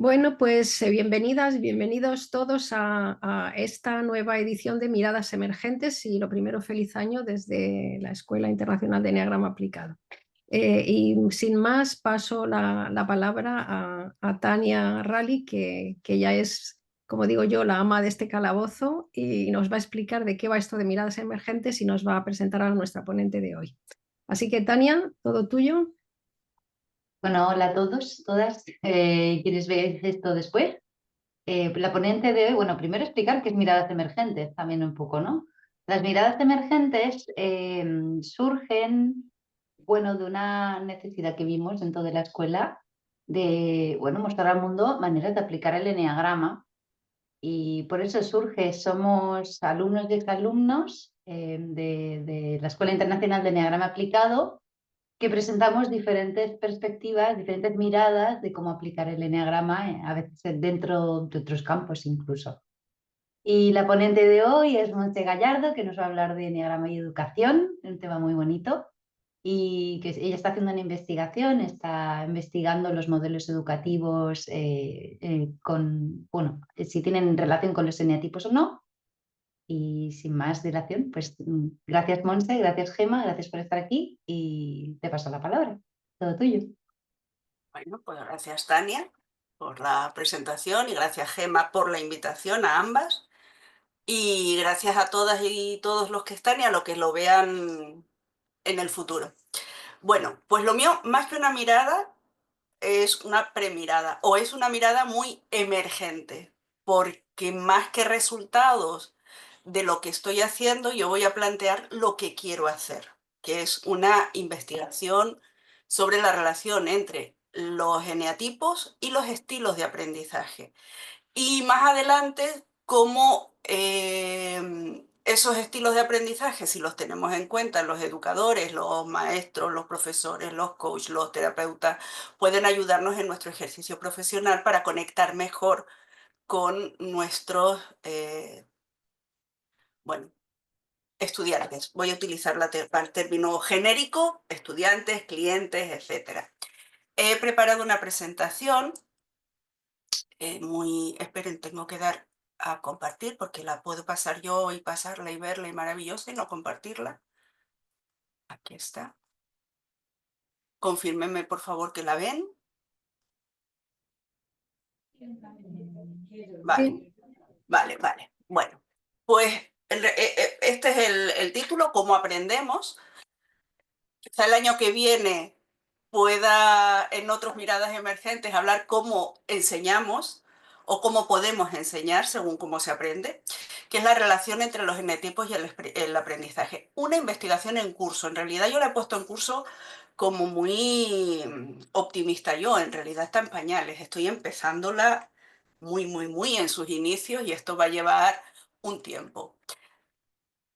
Bueno, pues bienvenidas y bienvenidos todos a esta nueva edición de Miradas Emergentes y lo primero, feliz año desde la Escuela Internacional de Eneagrama Aplicado. Y sin más, paso la palabra a Tania Rally, que ya es, como digo yo, la ama de este calabozo y nos va a explicar de qué va esto de Miradas Emergentes y nos va a presentar a nuestra ponente de hoy. Así que, Tania, todo tuyo. Bueno, hola a todos, todas. ¿Quieres ver esto después? La ponente de hoy, bueno, primero explicar qué es miradas emergentes, también un poco, ¿no? Las miradas emergentes surgen, bueno, de una necesidad que vimos dentro de la escuela de, bueno, mostrar al mundo maneras de aplicar el eneagrama y por eso surge, somos alumnos y exalumnos de la Escuela Internacional de Eneagrama Aplicado que presentamos diferentes perspectivas, diferentes miradas de cómo aplicar el eneagrama, a veces dentro de otros campos incluso. Y la ponente de hoy es Montse Gallardo, que nos va a hablar de eneagrama y educación, un tema muy bonito, y que ella está haciendo una investigación, está investigando los modelos educativos bueno, si tienen relación con los eneatipos o no. Y sin más dilación, pues gracias Monse, gracias Gema, gracias por estar aquí y te paso la palabra. Todo tuyo. Bueno, pues gracias Tania por la presentación y gracias Gema por la invitación a ambas y gracias a todas y todos los que están y a los que lo vean en el futuro. Bueno, pues lo mío, más que una mirada, es una premirada o es una mirada muy emergente, porque más que resultados de lo que estoy haciendo, yo voy a plantear lo que quiero hacer, que es una investigación sobre la relación entre los eneatipos y los estilos de aprendizaje. Y más adelante, cómo esos estilos de aprendizaje, si los tenemos en cuenta los educadores, los maestros, los profesores, los coaches, los terapeutas, pueden ayudarnos en nuestro ejercicio profesional para conectar mejor con nuestros, bueno, estudiantes. Voy a utilizar el término genérico, estudiantes, clientes, etc. He preparado una presentación esperen, tengo que dar a compartir porque la puedo pasar yo y pasarla y verla y maravillosa y no compartirla. Aquí está. Confírmenme por favor que la ven. Vale, Sí. vale. Bueno, pues este es el título, ¿Cómo aprendemos? Quizá el año que viene pueda en otras miradas emergentes hablar cómo enseñamos o cómo podemos enseñar según cómo se aprende, que es la relación entre los genotipos y el aprendizaje. Una investigación en curso, en realidad yo la he puesto en curso como muy optimista yo, en realidad está en pañales, estoy empezándola muy en sus inicios y esto va a llevar un tiempo.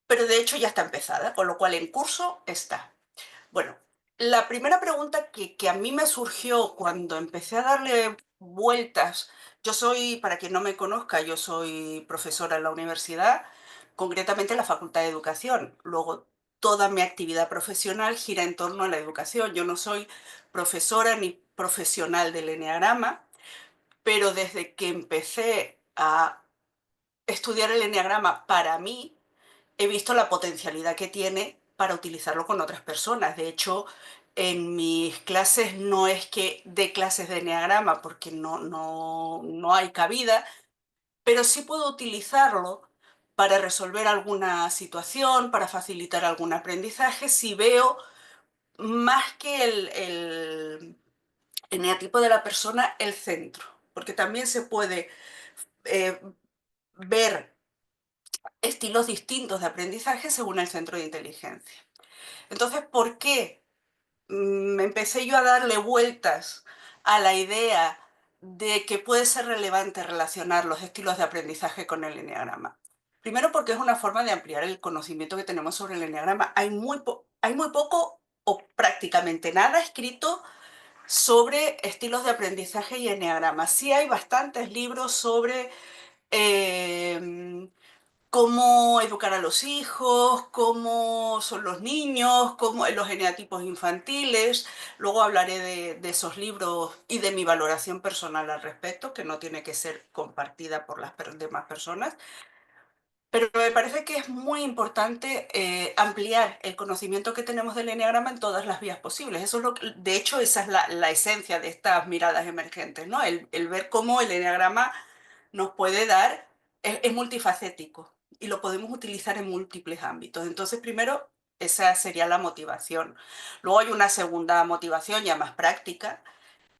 Pero de hecho ya está empezada, con lo cual en curso está. Bueno, la primera pregunta que a mí me surgió cuando empecé a darle vueltas, yo soy, para quien no me conozca, yo soy profesora en la universidad, concretamente en la Facultad de Educación. Luego, toda mi actividad profesional gira en torno a la educación. Yo no soy profesora ni profesional del eneagrama, pero desde que empecé a estudiar el eneagrama para mí, he visto la potencialidad que tiene para utilizarlo con otras personas. De hecho, en mis clases no es que dé clases de eneagrama porque no hay cabida, pero sí puedo utilizarlo para resolver alguna situación, para facilitar algún aprendizaje, si veo más que el eneatipo de la persona, el centro, porque también se puede eh, ver estilos distintos de aprendizaje según el centro de inteligencia. Entonces, ¿por qué empecé yo a darle vueltas a la idea de que puede ser relevante relacionar los estilos de aprendizaje con el eneagrama? Primero porque es una forma de ampliar el conocimiento que tenemos sobre el eneagrama. Hay muy poco o prácticamente nada escrito sobre estilos de aprendizaje y eneagrama. Sí hay bastantes libros sobre cómo educar a los hijos, cómo son los niños, cómo los eneatipos infantiles. Luego hablaré de esos libros y de mi valoración personal al respecto, que no tiene que ser compartida por las demás personas. Pero me parece que es muy importante ampliar el conocimiento que tenemos del eneagrama en todas las vías posibles. Eso es de hecho, esa es la esencia de estas miradas emergentes, ¿no? El ver cómo el eneagrama nos puede dar, es multifacético y lo podemos utilizar en múltiples ámbitos. Entonces, primero, esa sería la motivación. Luego hay una segunda motivación ya más práctica,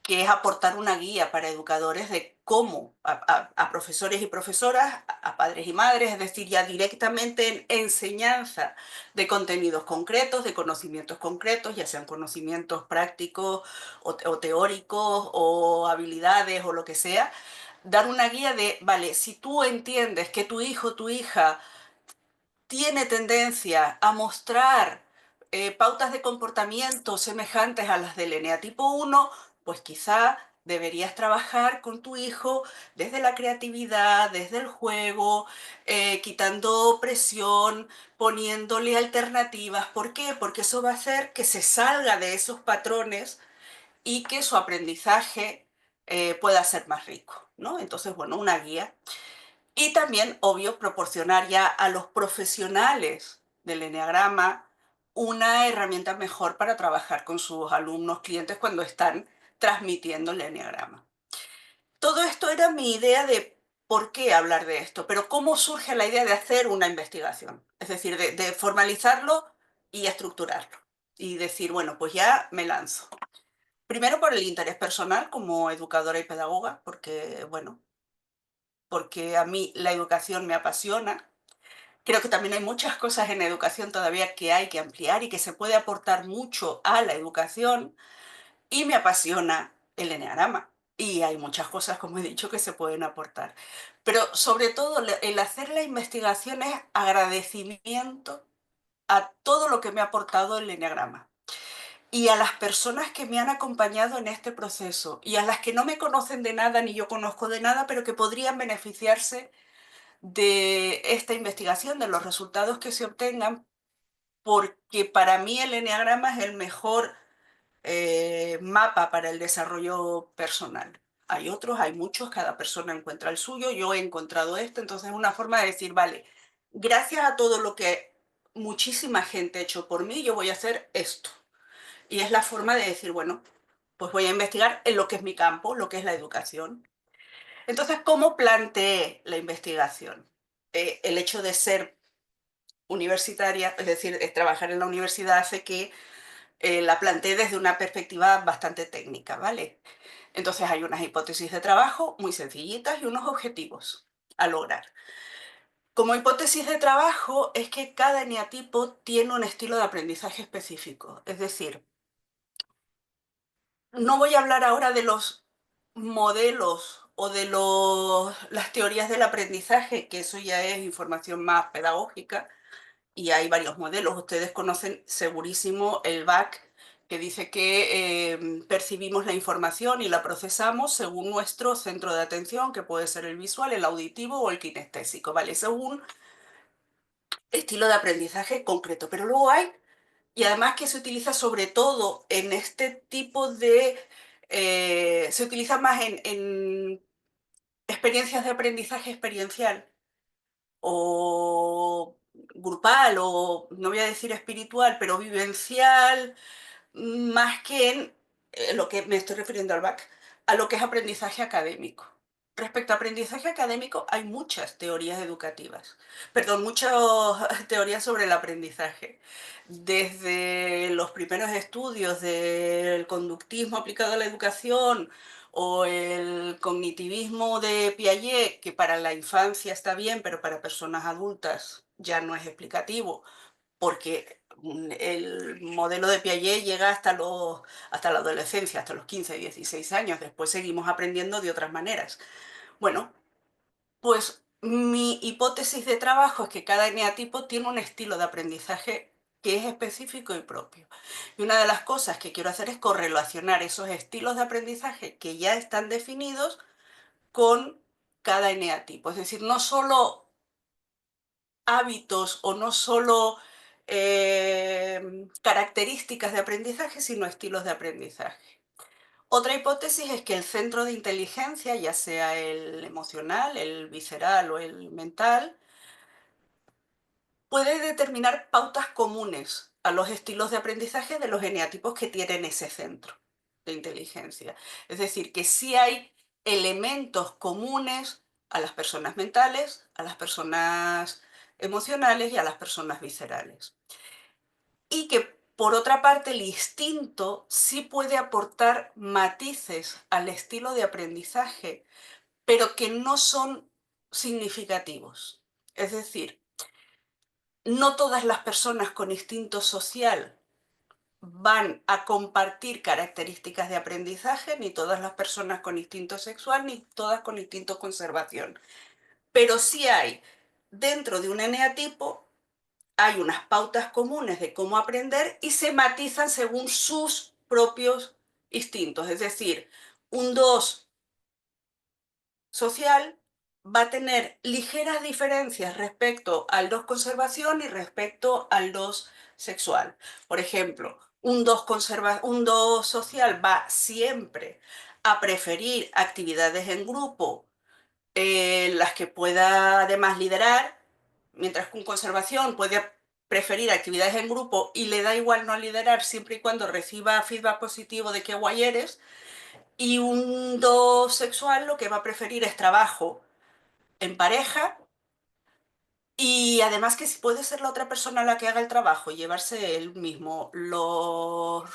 que es aportar una guía para educadores de cómo, a profesores y profesoras, a padres y madres, es decir, ya directamente en enseñanza de contenidos concretos, de conocimientos concretos, ya sean conocimientos prácticos o teóricos o habilidades o lo que sea, dar una guía de, vale, si tú entiendes que tu hijo o tu hija tiene tendencia a mostrar pautas de comportamiento semejantes a las del eneatipo 1, pues quizá deberías trabajar con tu hijo desde la creatividad, desde el juego, quitando presión, poniéndole alternativas. ¿Por qué? Porque eso va a hacer que se salga de esos patrones y que su aprendizaje pueda ser más rico, ¿no? Entonces, bueno, una guía. Y también, obvio, proporcionar ya a los profesionales del eneagrama una herramienta mejor para trabajar con sus alumnos, clientes, cuando están transmitiendo el eneagrama. Todo esto era mi idea de por qué hablar de esto, pero cómo surge la idea de hacer una investigación, es decir, de formalizarlo y estructurarlo. Y decir, bueno, pues ya me lanzo. Primero por el interés personal como educadora y pedagoga, porque, bueno, porque a mí la educación me apasiona. Creo que también hay muchas cosas en educación todavía que hay que ampliar y que se puede aportar mucho a la educación, y me apasiona el eneagrama. Y hay muchas cosas, como he dicho, que se pueden aportar. Pero sobre todo el hacer la investigación es agradecimiento a todo lo que me ha aportado el eneagrama y a las personas que me han acompañado en este proceso y a las que no me conocen de nada ni yo conozco de nada, pero que podrían beneficiarse de esta investigación, de los resultados que se obtengan, porque para mí el eneagrama es el mejor mapa para el desarrollo personal. Hay otros, hay muchos, cada persona encuentra el suyo, yo he encontrado esto, entonces es una forma de decir, vale, gracias a todo lo que muchísima gente ha hecho por mí, yo voy a hacer esto. Y es la forma de decir, bueno, pues voy a investigar en lo que es mi campo, lo que es la educación. Entonces, ¿cómo planteé la investigación? El hecho de ser universitaria, es decir, trabajar en la universidad, hace que la planteé desde una perspectiva bastante técnica, ¿vale? Entonces hay unas hipótesis de trabajo muy sencillitas y unos objetivos a lograr. Como hipótesis de trabajo es que cada eneatipo tiene un estilo de aprendizaje específico, es decir, no voy a hablar ahora de los modelos o de las teorías del aprendizaje, que eso ya es información más pedagógica, y hay varios modelos. Ustedes conocen segurísimo el BAC, que dice que percibimos la información y la procesamos según nuestro centro de atención, que puede ser el visual, el auditivo o el kinestésico, ¿vale? Ese es un estilo de aprendizaje concreto. Pero luego hay, y además que se utiliza sobre todo en este tipo de... se utiliza más en experiencias de aprendizaje experiencial o grupal, o no voy a decir espiritual, pero vivencial, más que en lo que me estoy refiriendo al BAC, a lo que es aprendizaje académico. Respecto a aprendizaje académico, hay muchas teorías educativas, perdón, muchas teorías sobre el aprendizaje. Desde los primeros estudios del conductismo aplicado a la educación o el cognitivismo de Piaget, que para la infancia está bien, pero para personas adultas ya no es explicativo, porque el modelo de Piaget llega hasta la adolescencia, hasta los 15, 16 años. Después seguimos aprendiendo de otras maneras. Bueno, pues mi hipótesis de trabajo es que cada eneatipo tiene un estilo de aprendizaje que es específico y propio. Y una de las cosas que quiero hacer es correlacionar esos estilos de aprendizaje que ya están definidos con cada eneatipo. Es decir, no solo hábitos o no solo características de aprendizaje, sino estilos de aprendizaje. Otra hipótesis es que el centro de inteligencia, ya sea el emocional, el visceral o el mental, puede determinar pautas comunes a los estilos de aprendizaje de los eneatipos que tienen ese centro de inteligencia. Es decir, que sí hay elementos comunes a las personas mentales, a las personas emocionales y a las personas viscerales. Y que, por otra parte, el instinto sí puede aportar matices al estilo de aprendizaje, pero que no son significativos. Es decir, no todas las personas con instinto social van a compartir características de aprendizaje, ni todas las personas con instinto sexual, ni todas con instinto conservación. Pero sí hay, dentro de un eneatipo, hay unas pautas comunes de cómo aprender y se matizan según sus propios instintos. Es decir, un 2 social va a tener ligeras diferencias respecto al 2 conservación y respecto al 2 sexual. Por ejemplo, un 2 social va siempre a preferir actividades en grupo, las que pueda además liderar, mientras que un conservación puede preferir actividades en grupo y le da igual no liderar siempre y cuando reciba feedback positivo de qué guay eres. Y un 2 sexual lo que va a preferir es trabajo en pareja y además que si puede ser la otra persona la que haga el trabajo y llevarse él mismo los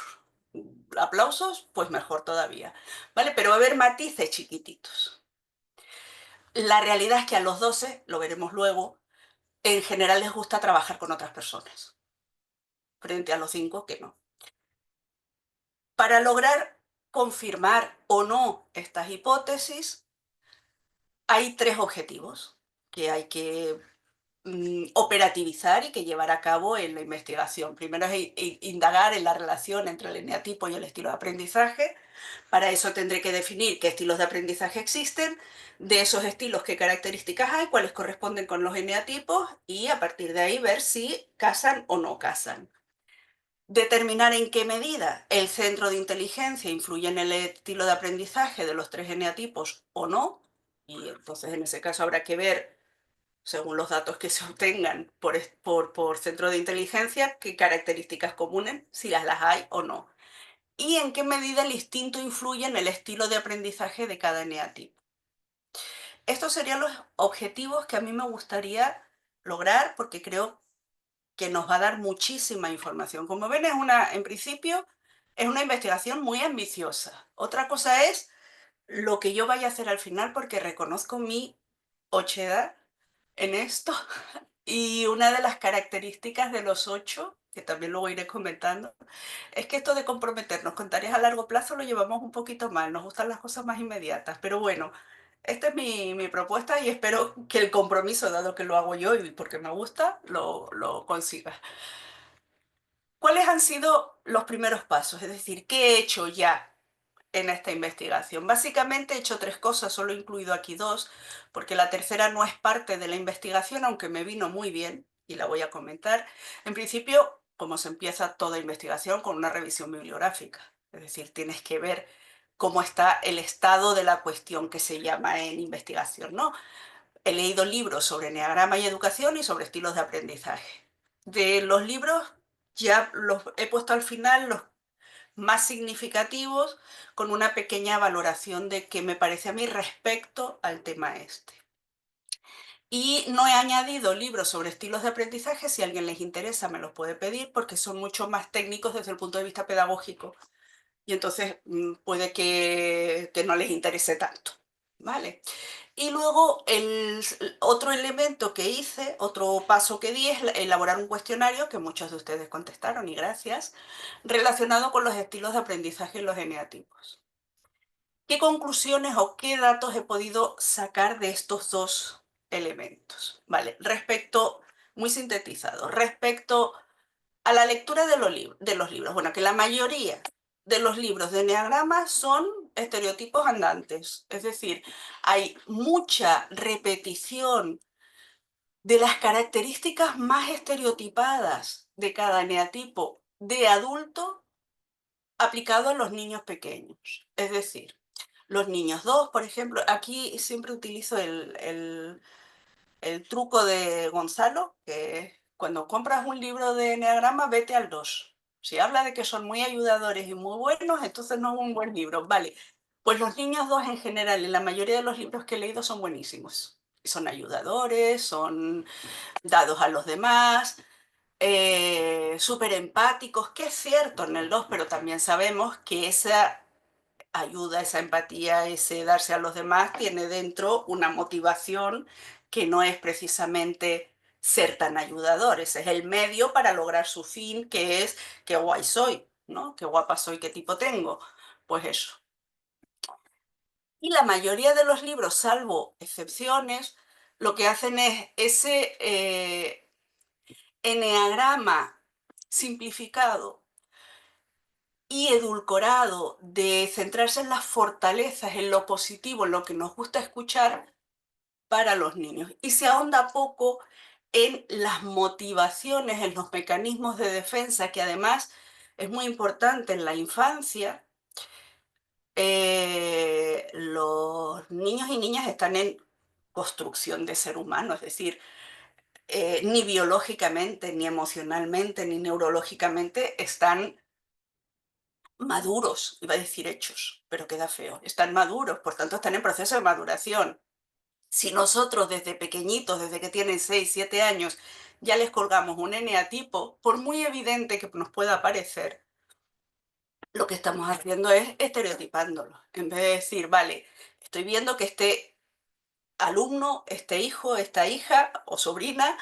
aplausos, pues mejor todavía, ¿vale? Pero va a haber matices chiquititos. La realidad es que a los 12, lo veremos luego, en general les gusta trabajar con otras personas, frente a los 5 que no. Para lograr confirmar o no estas hipótesis, hay 3 objetivos que hay que operativizar y que llevar a cabo en la investigación. Primero es indagar en la relación entre el eneatipo y el estilo de aprendizaje. Para eso tendré que definir qué estilos de aprendizaje existen, de esos estilos qué características hay, cuáles corresponden con los eneatipos y a partir de ahí ver si casan o no casan. Determinar en qué medida el centro de inteligencia influye en el estilo de aprendizaje de los 3 eneatipos o no, y entonces en ese caso habrá que ver, según los datos que se obtengan por centro de inteligencia, qué características comunes, si las hay o no. Y en qué medida el instinto influye en el estilo de aprendizaje de cada eneatipo. Estos serían los objetivos que a mí me gustaría lograr porque creo que nos va a dar muchísima información. Como ven, en principio, es una investigación muy ambiciosa. Otra cosa es lo que yo vaya a hacer al final porque reconozco mi ocheidad en esto. Y una de las características de los 8, que también luego iré comentando, es que esto de comprometernos con tareas a largo plazo lo llevamos un poquito mal, nos gustan las cosas más inmediatas, pero bueno, esta es mi propuesta y espero que el compromiso, dado que lo hago yo y porque me gusta, lo consiga. ¿Cuáles han sido los primeros pasos? Es decir, ¿qué he hecho ya en esta investigación? Básicamente he hecho 3 cosas, solo he incluido aquí 2, porque la tercera no es parte de la investigación, aunque me vino muy bien y la voy a comentar. En principio, como se empieza toda investigación, con una revisión bibliográfica. Es decir, tienes que ver cómo está el estado de la cuestión que se llama en investigación, ¿no? He leído libros sobre eneagrama y educación y sobre estilos de aprendizaje. De los libros ya los he puesto al final los más significativos con una pequeña valoración de qué me parece a mí respecto al tema este. Y no he añadido libros sobre estilos de aprendizaje, si a alguien les interesa me los puede pedir porque son mucho más técnicos desde el punto de vista pedagógico y entonces puede que no les interese tanto, ¿vale? Y luego el otro elemento que hice, otro paso que di es elaborar un cuestionario que muchos de ustedes contestaron y gracias, relacionado con los estilos de aprendizaje y los eneatipos. ¿Qué conclusiones o qué datos he podido sacar de estos 2 elementos? Vale, muy sintetizado, respecto a la lectura de los libros. Bueno, que la mayoría de los libros de eneagrama son estereotipos andantes, es decir, hay mucha repetición de las características más estereotipadas de cada eneatipo de adulto aplicado a los niños pequeños. Es decir, los niños 2, por ejemplo, aquí siempre utilizo el truco de Gonzalo, que es cuando compras un libro de eneagrama, vete al 2. Si habla de que son muy ayudadores y muy buenos, entonces no es un buen libro. Vale, pues los niños 2 en general, en la mayoría de los libros que he leído, son buenísimos. Son ayudadores, son dados a los demás, súper empáticos, que es cierto en el 2, pero también sabemos que esa ayuda, esa empatía, ese darse a los demás, tiene dentro una motivación que no es precisamente ser tan ayudador, ese es el medio para lograr su fin, que es qué guay soy, ¿no? Qué guapa soy, qué tipo tengo. Pues eso. Y la mayoría de los libros, salvo excepciones, lo que hacen es ese eneagrama simplificado y edulcorado de centrarse en las fortalezas, en lo positivo, en lo que nos gusta escuchar para los niños. Y se ahonda poco en las motivaciones, en los mecanismos de defensa, que además es muy importante en la infancia. Los niños y niñas están en construcción de ser humano, es decir, ni biológicamente, ni emocionalmente, ni neurológicamente están maduros, iba a decir hechos, pero queda feo. Están maduros, por tanto están en proceso de maduración. Si nosotros desde pequeñitos, desde que tienen 6, 7 años, ya les colgamos un eneatipo, por muy evidente que nos pueda parecer, lo que estamos haciendo es estereotipándolo. En vez de decir, vale, estoy viendo que este alumno, este hijo, esta hija o sobrina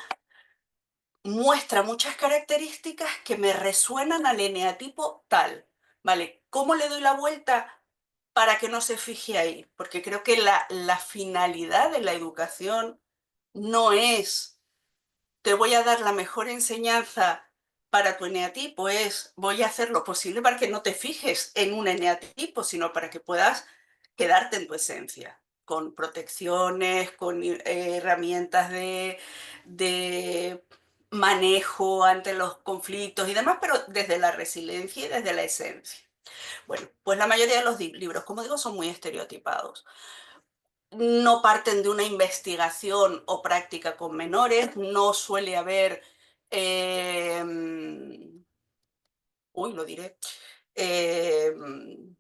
muestra muchas características que me resuenan al eneatipo tal. Vale, ¿cómo le doy la vuelta para que no se fije ahí? Porque creo que la finalidad de la educación no es te voy a dar la mejor enseñanza para tu eneatipo, es voy a hacer lo posible para que no te fijes en un eneatipo, sino para que puedas quedarte en tu esencia, con protecciones, con herramientas de manejo ante los conflictos y demás, pero desde la resiliencia y desde la esencia. Bueno, pues la mayoría de los libros, como digo, son muy estereotipados. No parten de una investigación o práctica con menores, no suele haber, uy, lo diré, em,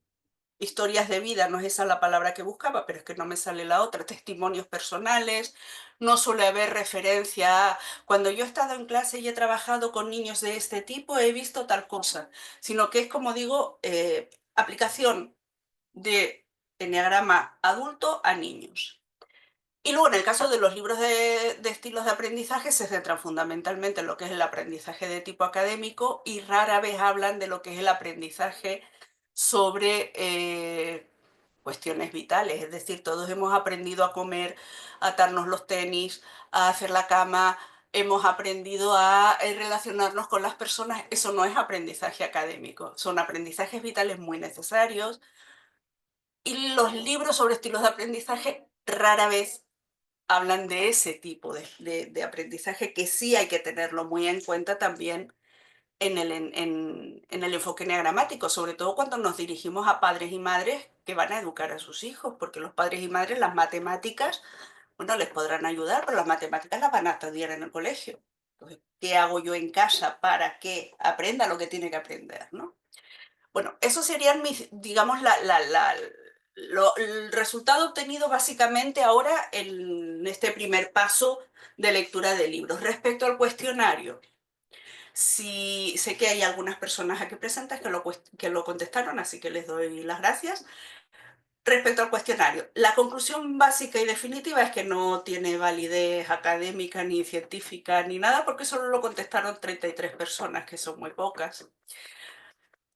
historias de vida, no es esa la palabra que buscaba, pero es que no me sale la otra, testimonios personales, no suele haber referencia a cuando yo he estado en clase y he trabajado con niños de este tipo, he visto tal cosa, sino que es, como digo, aplicación de eneagrama adulto a niños. Y luego, en el caso de los libros de estilos de aprendizaje, se centran fundamentalmente en lo que es el aprendizaje de tipo académico y rara vez hablan de lo que es el aprendizaje sobre cuestiones vitales. Es decir, todos hemos aprendido a comer, a atarnos los tenis, a hacer la cama, hemos aprendido a relacionarnos con las personas. Eso no es aprendizaje académico, son aprendizajes vitales muy necesarios. Y los libros sobre estilos de aprendizaje rara vez hablan de ese tipo de aprendizaje que sí hay que tenerlo muy en cuenta también en el enfoque enneagramático, sobre todo cuando nos dirigimos a padres y madres que van a educar a sus hijos, porque los padres y madres las matemáticas, bueno, les podrán ayudar, pero las matemáticas las van a estudiar en el colegio. Entonces, ¿qué hago yo en casa para que aprenda lo que tiene que aprender, ¿no? Bueno, esos serían mis, digamos, el resultado obtenido básicamente ahora en este primer paso de lectura de libros. Respecto al cuestionario, si sé que hay algunas personas aquí presentes que lo contestaron, así que les doy las gracias. Respecto al cuestionario, la conclusión básica y definitiva es que no tiene validez académica ni científica ni nada, porque solo lo contestaron 33 personas, que son muy pocas,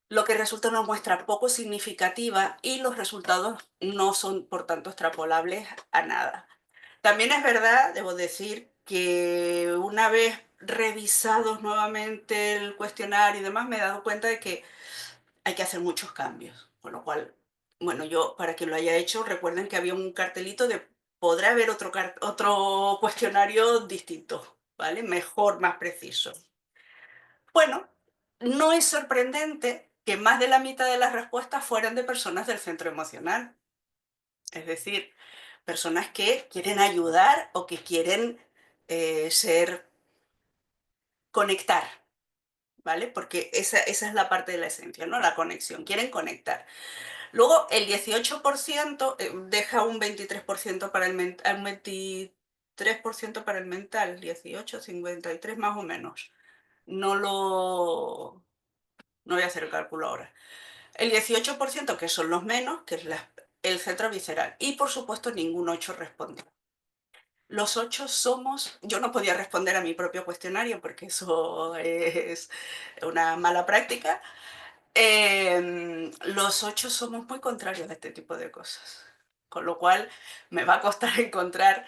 lo que resulta una muestra poco significativa y los resultados no son, por tanto, extrapolables a nada. También es verdad, debo decir, que una vez revisados nuevamente el cuestionario y demás, me he dado cuenta de que hay que hacer muchos cambios, con lo cual, bueno, yo, para quien lo haya hecho, recuerden que había un cartelito de podrá haber otro cuestionario distinto, ¿vale? Mejor, más preciso. Bueno, no es sorprendente que más de la mitad de las respuestas fueran de personas del centro emocional. Es decir, personas que quieren ayudar o que quieren conectar, ¿vale? Porque esa es la parte de la esencia, ¿no? La conexión, quieren conectar. Luego, el 18% deja un 23% para un 23% para el mental, 18, 53 más o menos. No voy a hacer el cálculo ahora. El 18%, que son los menos, que es el centro visceral. Y, por supuesto, ningún 8 responde. Los 8 somos... Yo no podía responder a mi propio cuestionario porque eso es una mala práctica. Los 8 somos muy contrarios a este tipo de cosas. Con lo cual me va a costar encontrar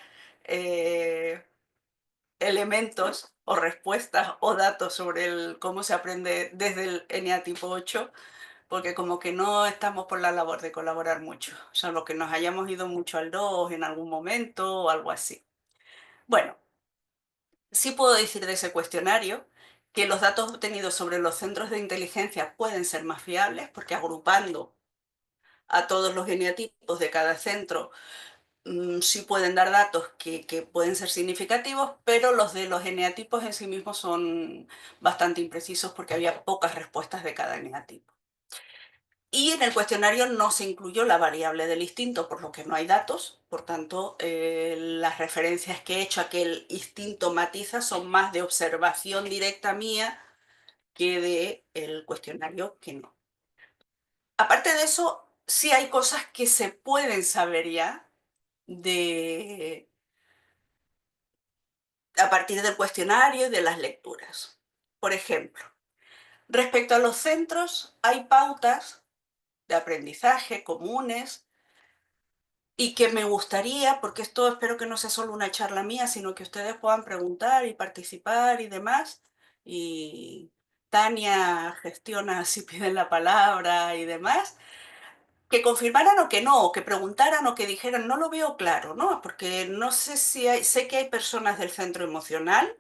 elementos o respuestas o datos sobre cómo se aprende desde el ENEA tipo 8, porque como que no estamos por la labor de colaborar mucho. O sea, lo que nos hayamos ido mucho al 2 en algún momento o algo así. Bueno, sí puedo decir de ese cuestionario que los datos obtenidos sobre los centros de inteligencia pueden ser más fiables, porque agrupando a todos los eneatipos de cada centro sí pueden dar datos que pueden ser significativos, pero los de los eneatipos en sí mismos son bastante imprecisos porque había pocas respuestas de cada eneatipo. Y en el cuestionario no se incluyó la variable del instinto, por lo que no hay datos. Por tanto, las referencias que he hecho a que el instinto matiza son más de observación directa mía que del cuestionario que no. Aparte de eso, sí hay cosas que se pueden saber ya a partir del cuestionario y de las lecturas. Por ejemplo, respecto a los centros, hay pautas de aprendizaje comunes y que me gustaría, porque esto espero que no sea solo una charla mía, sino que ustedes puedan preguntar y participar y demás. Y Tania gestiona si piden la palabra y demás. Que confirmaran o que no, o que preguntaran o que dijeran, no lo veo claro, ¿no? Porque no sé si sé que hay personas del centro emocional,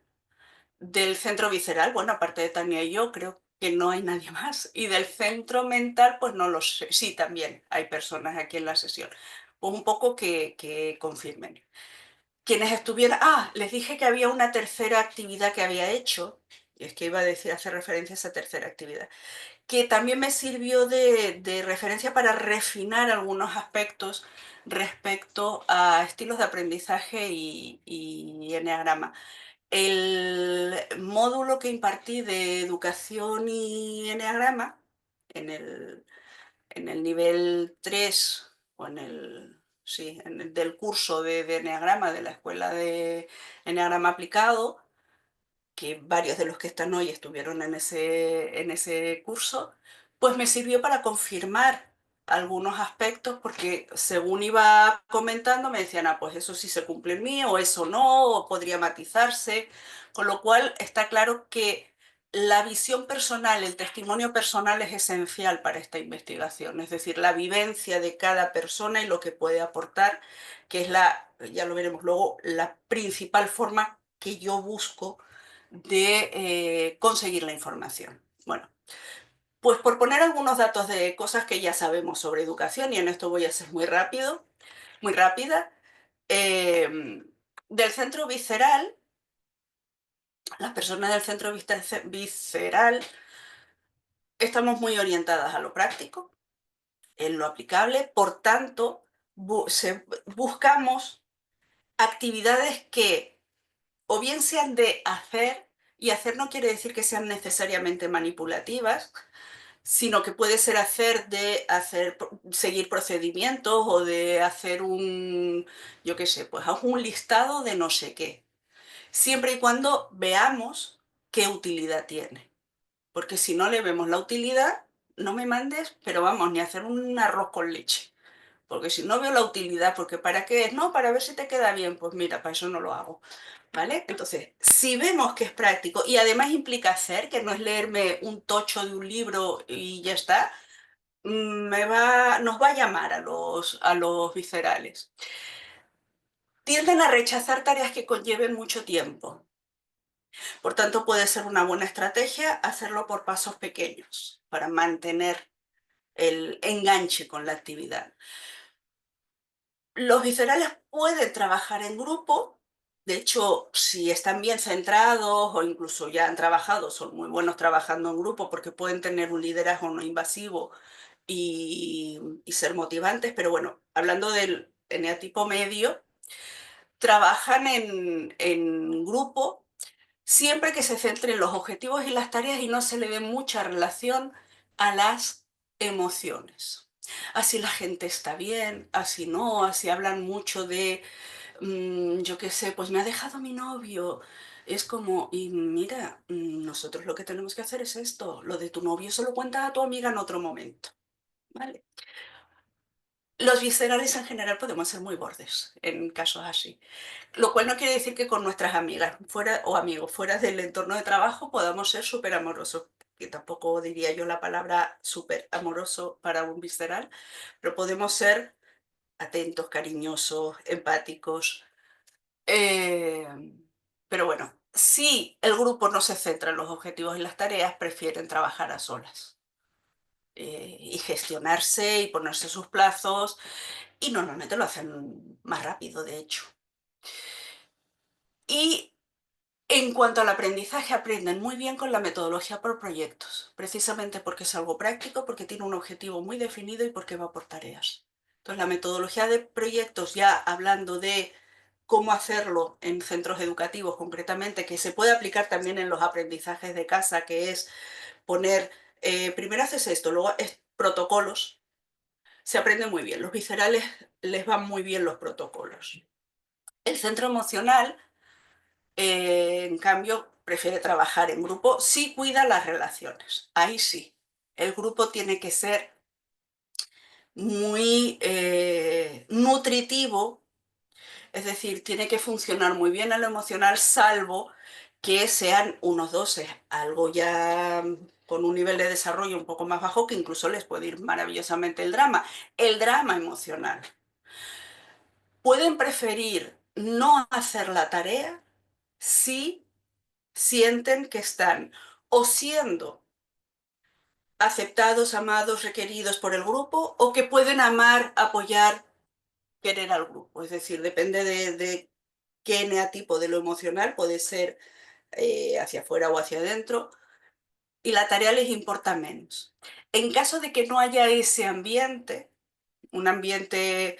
del centro visceral, bueno, aparte de Tania y yo, creo que no hay nadie más. Y del centro mental, pues no lo sé. Sí, también hay personas aquí en la sesión. Pues un poco que confirmen. Quienes estuvieran... les dije que había una tercera actividad que había hecho, y es que iba a decir, hacer referencia a esa tercera actividad, que también me sirvió de referencia para refinar algunos aspectos respecto a estilos de aprendizaje y eneagrama. El módulo que impartí de educación y eneagrama en el nivel 3 o del curso de eneagrama de la escuela de eneagrama aplicado, que varios de los que están hoy estuvieron en ese curso, pues me sirvió para confirmar algunos aspectos, porque según iba comentando me decían, pues eso sí se cumple en mí, o eso no, o podría matizarse, con lo cual está claro que la visión personal, el testimonio personal es esencial para esta investigación, es decir, la vivencia de cada persona y lo que puede aportar, que es ya lo veremos luego, la principal forma que yo busco de conseguir la información. Bueno, pues por poner algunos datos de cosas que ya sabemos sobre educación, y en esto voy a ser muy rápida, del centro visceral, las personas del centro visceral estamos muy orientadas a lo práctico, en lo aplicable, por tanto, buscamos actividades que o bien sean de hacer, y hacer no quiere decir que sean necesariamente manipulativas, sino que puede ser seguir procedimientos o de hacer yo qué sé, pues haz un listado de no sé qué, siempre y cuando veamos qué utilidad tiene. Porque si no le vemos la utilidad, no me mandes, pero vamos, ni hacer un arroz con leche. Porque si no veo la utilidad, porque ¿para qué es? No, para ver si te queda bien. Pues mira, para eso no lo hago. ¿Vale? Entonces, si vemos que es práctico y además implica hacer, que no es leerme un tocho de un libro y ya está, nos va a llamar a los viscerales. tienden a rechazar tareas que conlleven mucho tiempo. Por tanto, puede ser una buena estrategia hacerlo por pasos pequeños para mantener el enganche con la actividad. Los viscerales pueden trabajar en grupo. De hecho, si están bien centrados o incluso ya han trabajado, son muy buenos trabajando en grupo porque pueden tener un liderazgo no invasivo y ser motivantes. Pero bueno, hablando del eneatipo medio, trabajan en grupo siempre que se centre en los objetivos y las tareas y no se le dé mucha relación a las emociones. Así la gente está bien, así no, así hablan mucho de, yo qué sé, pues me ha dejado mi novio. Es como, y mira, nosotros lo que tenemos que hacer es esto, lo de tu novio se lo cuentas a tu amiga en otro momento, ¿vale? Los viscerales en general podemos ser muy bordes en casos así. Lo cual no quiere decir que con nuestras amigas fuera, o amigos fuera del entorno de trabajo podamos ser súper amorosos, que tampoco diría yo la palabra súper amoroso para un visceral, pero podemos ser atentos, cariñosos, empáticos. eh, pero bueno, si el grupo no se centra en los objetivos y las tareas, prefieren trabajar a solas y gestionarse y ponerse sus plazos y normalmente lo hacen más rápido, de hecho. Y en cuanto al aprendizaje, aprenden muy bien con la metodología por proyectos, precisamente porque es algo práctico, porque tiene un objetivo muy definido y porque va por tareas. Entonces, la metodología de proyectos, ya hablando de cómo hacerlo en centros educativos concretamente, que se puede aplicar también en los aprendizajes de casa, que es poner, primero haces esto, luego es protocolos, se aprende muy bien. Los viscerales les van muy bien los protocolos. El centro emocional en cambio, prefiere trabajar en grupo, sí cuida las relaciones, ahí sí. El grupo tiene que ser muy nutritivo, es decir, tiene que funcionar muy bien a lo emocional, salvo que sean unos 12, algo ya con un nivel de desarrollo un poco más bajo, que incluso les puede ir maravillosamente el drama. El drama emocional. Pueden preferir no hacer la tarea si sienten que están o siendo aceptados, amados, requeridos por el grupo, o que pueden amar, apoyar, querer al grupo. Es decir, depende de qué eneatipo de lo emocional, puede ser hacia afuera o hacia adentro, y la tarea les importa menos. En caso de que no haya ese ambiente, un ambiente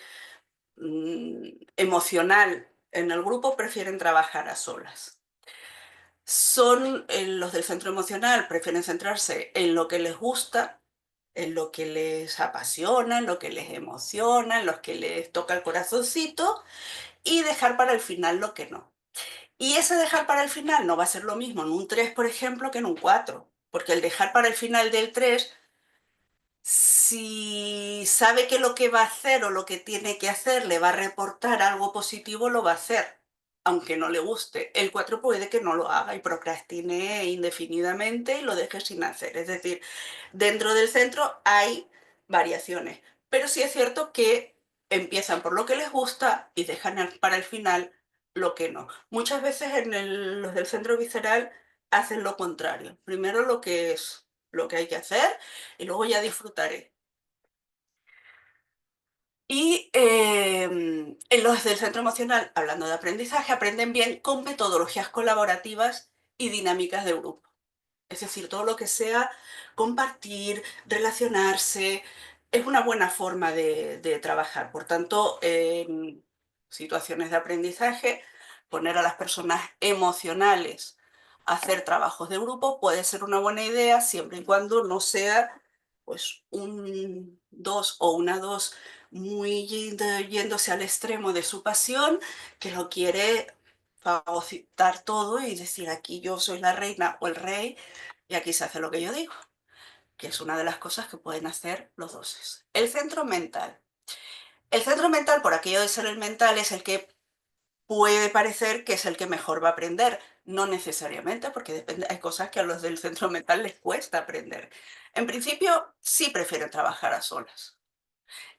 emocional en el grupo, prefieren trabajar a solas. Son los del centro emocional, prefieren centrarse en lo que les gusta, en lo que les apasiona, en lo que les emociona, en lo que les toca el corazoncito y dejar para el final lo que no. Y ese dejar para el final no va a ser lo mismo en un 3, por ejemplo, que en un 4, porque el dejar para el final del 3, si sabe que lo que va a hacer o lo que tiene que hacer le va a reportar algo positivo, lo va a hacer, aunque no le guste. El 4 puede que no lo haga y procrastine indefinidamente y lo deje sin hacer. Es decir, dentro del centro hay variaciones, pero sí es cierto que empiezan por lo que les gusta y dejan para el final lo que no. Muchas veces los del centro visceral hacen lo contrario. Primero lo que es lo que hay que hacer y luego ya disfrutaré. Y en los del centro emocional, hablando de aprendizaje, aprenden bien con metodologías colaborativas y dinámicas de grupo. Es decir, todo lo que sea compartir, relacionarse, es una buena forma de trabajar. Por tanto, en situaciones de aprendizaje, poner a las personas emocionales a hacer trabajos de grupo puede ser una buena idea siempre y cuando no sea pues un 2 o una 2 muy yéndose al extremo de su pasión, que lo quiere fagocitar todo y decir aquí yo soy la reina o el rey y aquí se hace lo que yo digo, que es una de las cosas que pueden hacer los doses. El centro mental. El centro mental, por aquello de ser el mental, es el que puede parecer que es el que mejor va a aprender. No necesariamente, porque depende, hay cosas que a los del centro mental les cuesta aprender. En principio, sí prefieren trabajar a solas.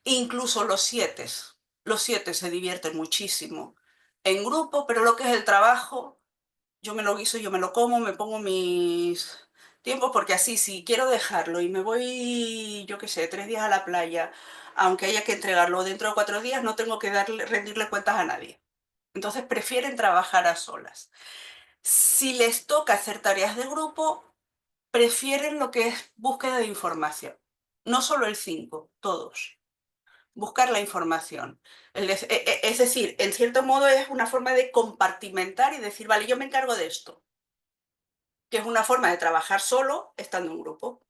Incluso los 7. Los 7 se divierten muchísimo en grupo, pero lo que es el trabajo, yo me lo guiso, yo me lo como, me pongo mis tiempos, porque así, si quiero dejarlo y me voy, yo qué sé, 3 días a la playa, aunque haya que entregarlo dentro de 4 días, no tengo que rendirle cuentas a nadie. Entonces prefieren trabajar a solas. Si les toca hacer tareas de grupo, prefieren lo que es búsqueda de información. No solo el 5, todos. Buscar la información. Es decir, en cierto modo es una forma de compartimentar y decir, vale, yo me encargo de esto, que es una forma de trabajar solo estando en grupo.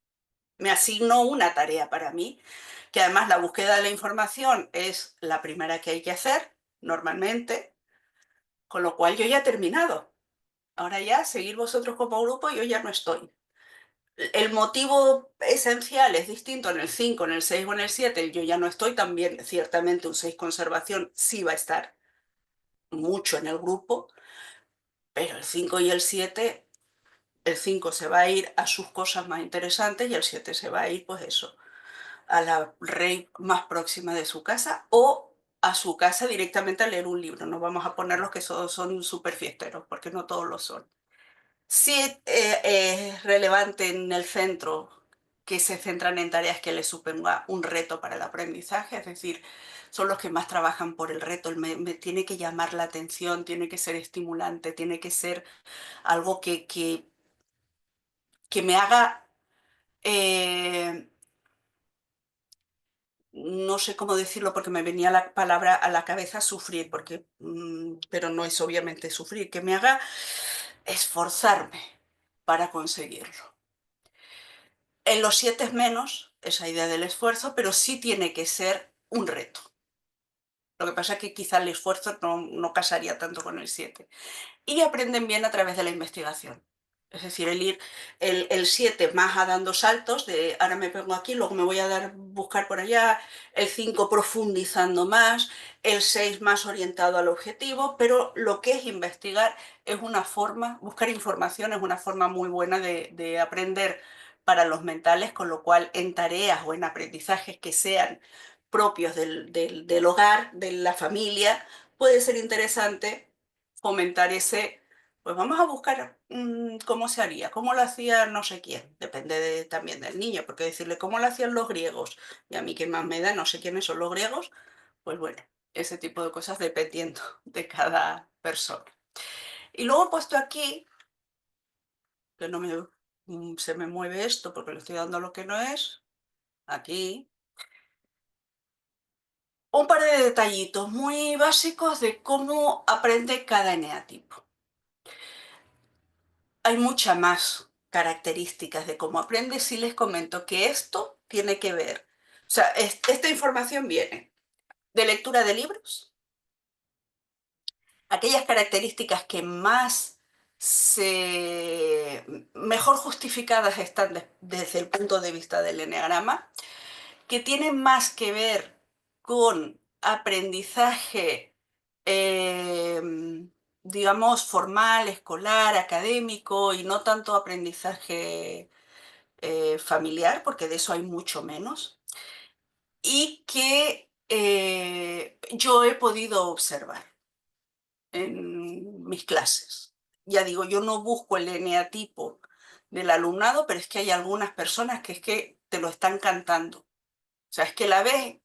Me asigno una tarea para mí, que además la búsqueda de la información es la primera que hay que hacer, normalmente, con lo cual yo ya he terminado. Ahora ya, seguir vosotros como grupo, yo ya no estoy. El motivo esencial es distinto en el 5, en el 6 o en el 7. Yo ya no estoy también, ciertamente un 6 conservación sí va a estar mucho en el grupo, pero el 5 y el 7, el 5 se va a ir a sus cosas más interesantes y el 7 se va a ir, pues eso, a la rave más próxima de su casa o a su casa directamente a leer un libro. No vamos a poner los que son súper fiesteros, porque no todos lo son. Sí, es relevante en el centro que se centran en tareas que les suponga un reto para el aprendizaje, es decir, son los que más trabajan por el reto, me tiene que llamar la atención, tiene que ser estimulante, tiene que ser algo que me haga, eh, no sé cómo decirlo porque me venía la palabra a la cabeza sufrir, porque, pero no es obviamente sufrir, que me haga esforzarme para conseguirlo. En los 7 es menos esa idea del esfuerzo, pero sí tiene que ser un reto. Lo que pasa es que quizá el esfuerzo no casaría tanto con el 7. Y aprenden bien a través de la investigación. Es decir, el 7 más a dando saltos, de ahora me pongo aquí, luego me voy a buscar por allá, el 5 profundizando más, el 6 más orientado al objetivo, pero lo que es investigar es una forma, buscar información es una forma muy buena de aprender para los mentales, con lo cual en tareas o en aprendizajes que sean propios del hogar, de la familia, puede ser interesante fomentar ese, pues vamos a buscar cómo se haría, cómo lo hacía no sé quién, depende también del niño, porque decirle cómo lo hacían los griegos, y a mí que más me da, no sé quiénes son los griegos, pues bueno, ese tipo de cosas dependiendo de cada persona. Y luego he puesto aquí, que no se me mueve esto porque le estoy dando lo que no es, aquí, un par de detallitos muy básicos de cómo aprende cada eneatipo. Hay muchas más características de cómo aprende. Si les comento que esto tiene que ver, o sea, esta información viene de lectura de libros, aquellas características que mejor justificadas están desde el punto de vista del eneagrama, que tienen más que ver con aprendizaje, digamos, formal, escolar, académico y no tanto aprendizaje familiar, porque de eso hay mucho menos, y que yo he podido observar en mis clases. Ya digo, yo no busco el eneatipo del alumnado, pero es que hay algunas personas que es que te lo están cantando. O sea, es que la ves,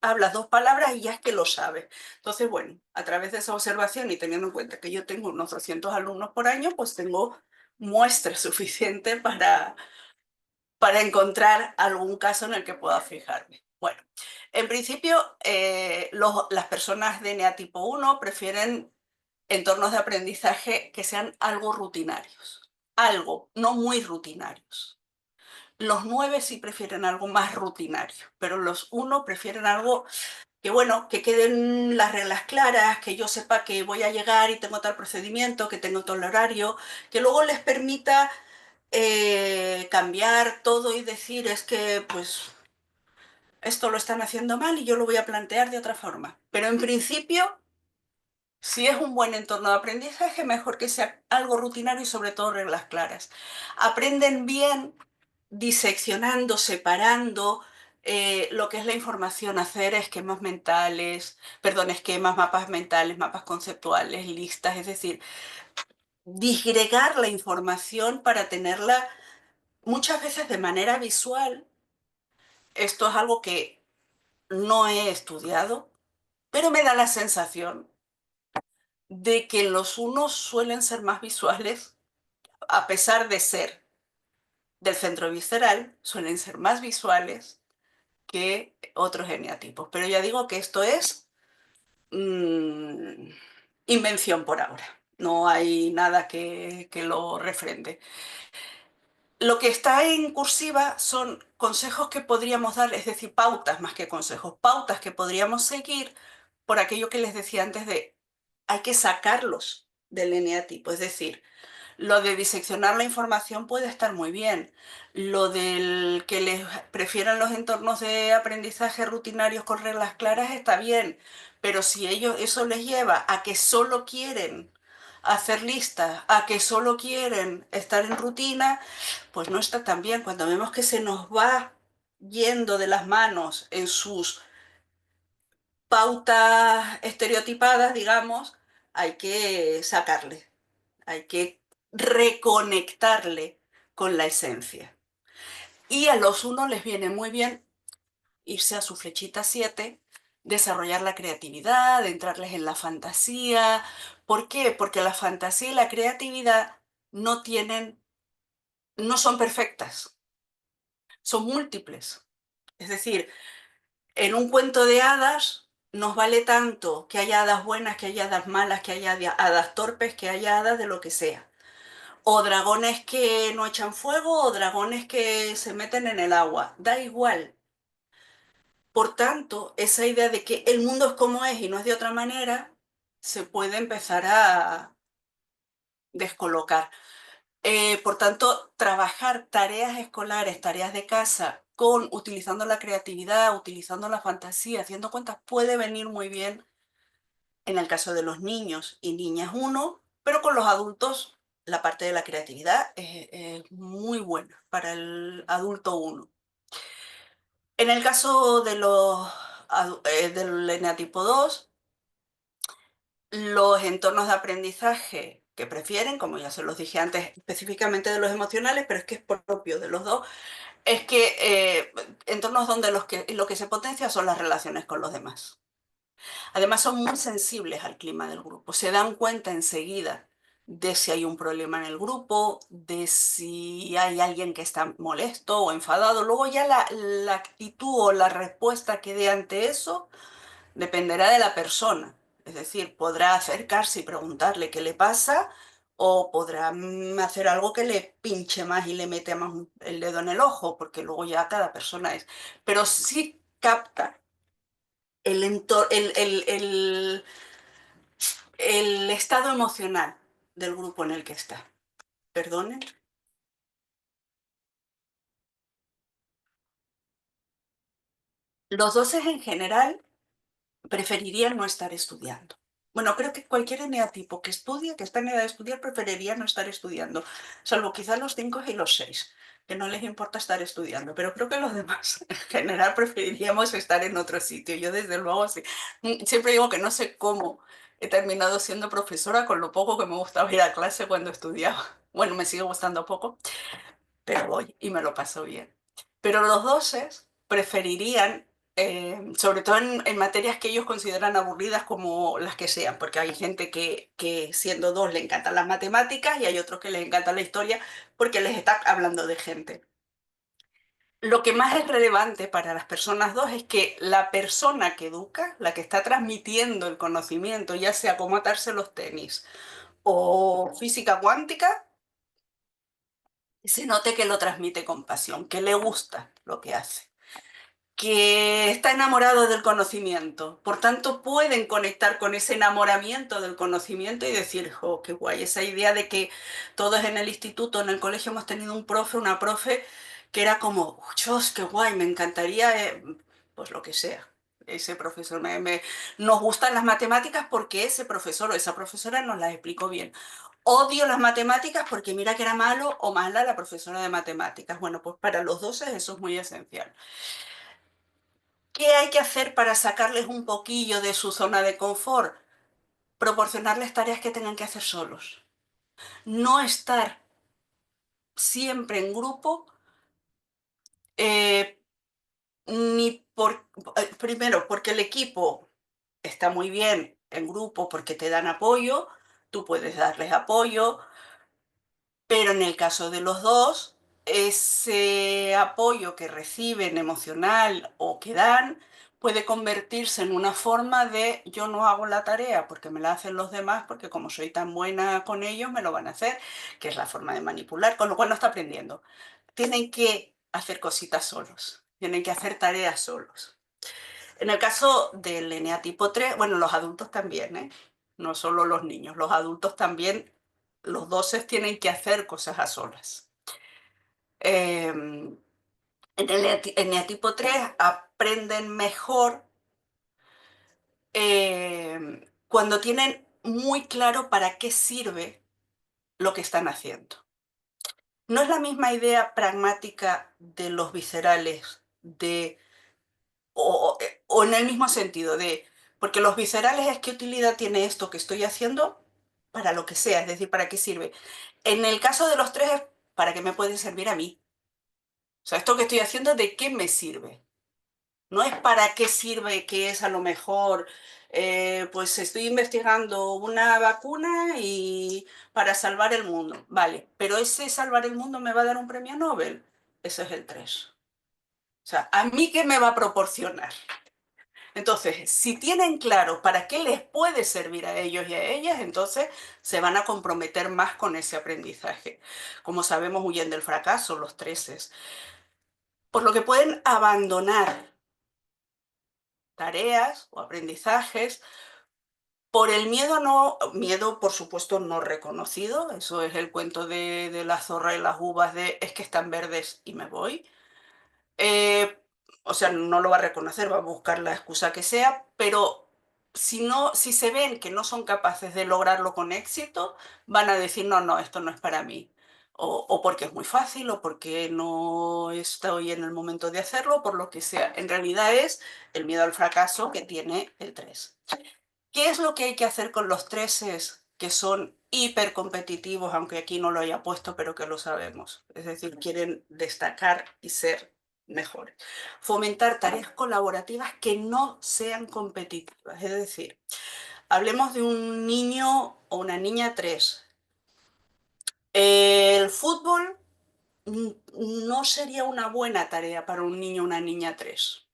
hablas 2 palabras y ya es que lo sabes. Entonces, bueno, a través de esa observación y teniendo en cuenta que yo tengo unos 200 alumnos por año, pues tengo muestra suficiente para encontrar algún caso en el que pueda fijarme. Bueno, en principio, las personas de eneatipo 1 prefieren entornos de aprendizaje que sean algo rutinarios, algo, no muy rutinarios. Los 9 sí prefieren algo más rutinario, pero los 1 prefieren algo que, bueno, que queden las reglas claras, que yo sepa que voy a llegar y tengo tal procedimiento, que tengo tal horario, que luego les permita cambiar todo y decir es que pues esto lo están haciendo mal y yo lo voy a plantear de otra forma. Pero en principio, si es un buen entorno de aprendizaje, mejor que sea algo rutinario y sobre todo reglas claras. Aprenden bien diseccionando, separando, lo que es la información, hacer esquemas mentales, perdón, esquemas, mapas mentales, mapas conceptuales, listas, es decir, disgregar la información para tenerla muchas veces de manera visual. Esto es algo que no he estudiado, pero me da la sensación de que los unos suelen ser más visuales, a pesar de ser del centro visceral, suelen ser más visuales que otros eneatipos. Pero ya digo que esto es invención por ahora. No hay nada que lo refrende. Lo que está en cursiva son consejos que podríamos dar, es decir, pautas más que consejos, pautas que podríamos seguir por aquello que les decía antes de hay que sacarlos del eneatipo, es decir, lo de diseccionar la información puede estar muy bien. Lo del que les prefieran los entornos de aprendizaje rutinarios con reglas claras está bien, pero si ellos eso les lleva a que solo quieren hacer listas, a que solo quieren estar en rutina, pues no está tan bien. Cuando vemos que se nos va yendo de las manos en sus pautas estereotipadas, digamos, hay que sacarle. Hay que reconectarle con la esencia. Y a los unos les viene muy bien irse a su flechita 7, desarrollar la creatividad, entrarles en la fantasía. ¿Por qué? Porque la fantasía y la creatividad no tienen, no son perfectas, son múltiples. Es decir, en un cuento de hadas nos vale tanto que haya hadas buenas, que haya hadas malas, que haya hadas torpes, que haya hadas de lo que sea. O dragones que no echan fuego o dragones que se meten en el agua. Da igual. Por tanto, esa idea de que el mundo es como es y no es de otra manera, se puede empezar a descolocar. Por tanto, trabajar tareas escolares, tareas de casa, utilizando la creatividad, utilizando la fantasía, haciendo cuentas, puede venir muy bien en el caso de los niños y niñas uno, pero con los adultos la parte de la creatividad es muy buena para el adulto uno. En el caso de del eneatipo 2, los entornos de aprendizaje que prefieren, como ya se los dije antes, específicamente de los emocionales, pero es que es propio de los dos, es que entornos donde lo que se potencia son las relaciones con los demás. Además, son muy sensibles al clima del grupo. Se dan cuenta enseguida de si hay un problema en el grupo, de si hay alguien que está molesto o enfadado. Luego ya la actitud o la respuesta que dé ante eso dependerá de la persona. Es decir, podrá acercarse y preguntarle qué le pasa o podrá hacer algo que le pinche más y le mete más el dedo en el ojo, porque luego ya cada persona es. Pero sí capta el estado emocional del grupo en el que está. ¿Perdonen? Los doces en general preferirían no estar estudiando. Bueno, creo que cualquier eneatipo que estudie, que está en edad de estudiar, preferiría no estar estudiando, salvo quizás los 5 y los 6, que no les importa estar estudiando, pero creo que los demás en general preferiríamos estar en otro sitio. Yo desde luego sí. Siempre digo que no sé cómo he terminado siendo profesora con lo poco que me gustaba ir a clase cuando estudiaba. Bueno, me sigue gustando poco, pero voy y me lo paso bien. Pero los doces preferirían, sobre todo en materias que ellos consideran aburridas como las que sean, porque hay gente que siendo dos le encantan las matemáticas y hay otros que les encanta la historia porque les está hablando de gente. Lo que más es relevante para las personas dos es que la persona que educa, la que está transmitiendo el conocimiento, ya sea cómo atarse los tenis o física cuántica, se note que lo transmite con pasión, que le gusta lo que hace, que está enamorado del conocimiento. Por tanto, pueden conectar con ese enamoramiento del conocimiento y decir, oh, qué guay, esa idea de que todos en el instituto, en el colegio hemos tenido un profe, una profe, que era como, oh, Dios, qué guay, me encantaría, pues lo que sea. Ese profesor, nos gustan las matemáticas porque ese profesor o esa profesora nos las explicó bien. Odio las matemáticas porque mira que era malo o mala la profesora de matemáticas. Bueno, pues para los 12 eso es muy esencial. ¿Qué hay que hacer para sacarles un poquillo de su zona de confort? Proporcionarles tareas que tengan que hacer solos. No estar siempre en grupo, eh, primero, porque el equipo está muy bien en grupo porque te dan apoyo, tú puedes darles apoyo, pero en el caso de los dos, ese apoyo que reciben emocional o que dan puede convertirse en una forma de yo no hago la tarea porque me la hacen los demás, porque como soy tan buena con ellos, me lo van a hacer, que es la forma de manipular, con lo cual no está aprendiendo. Tienen que hacer cositas solos, tienen que hacer tareas solos. En el caso del eneatipo 3, bueno, los adultos también, ¿eh? No solo los niños, los adultos también, los 12 tienen que hacer cosas a solas. En el eneatipo 3 aprenden mejor cuando tienen muy claro para qué sirve lo que están haciendo. No es la misma idea pragmática de los viscerales, o en el mismo sentido de, porque los viscerales es qué utilidad tiene esto que estoy haciendo para lo que sea, es decir, para qué sirve. En el caso de los 3 es para qué me puede servir a mí. O sea, esto que estoy haciendo, ¿de qué me sirve? No es para qué sirve, que es a lo mejor, pues estoy investigando una vacuna y para salvar el mundo. Vale, pero ese salvar el mundo me va a dar un premio Nobel. Ese es el 3. O sea, ¿a mí qué me va a proporcionar? Entonces, si tienen claro para qué les puede servir a ellos y a ellas, entonces se van a comprometer más con ese aprendizaje. Como sabemos, huyen del fracaso los 13. Por lo que pueden abandonar tareas o aprendizajes por el miedo, miedo por supuesto no reconocido, eso es el cuento de la zorra y las uvas de es que están verdes y me voy. Eh, o sea, no lo va a reconocer, va a buscar la excusa que sea, pero si no, si se ven que no son capaces de lograrlo con éxito, van a decir, no, no, esto no es para mí. O porque es muy fácil, o porque no estoy en el momento de hacerlo, por lo que sea. En realidad es el miedo al fracaso que tiene el 3. ¿Qué es lo que hay que hacer con los 13 que son hipercompetitivos, aunque aquí no lo haya puesto, pero que lo sabemos? Es decir, quieren destacar y ser mejores. Fomentar tareas colaborativas que no sean competitivas. Es decir, hablemos de un niño o una niña 3. El fútbol no sería una buena tarea para un niño o una niña 3.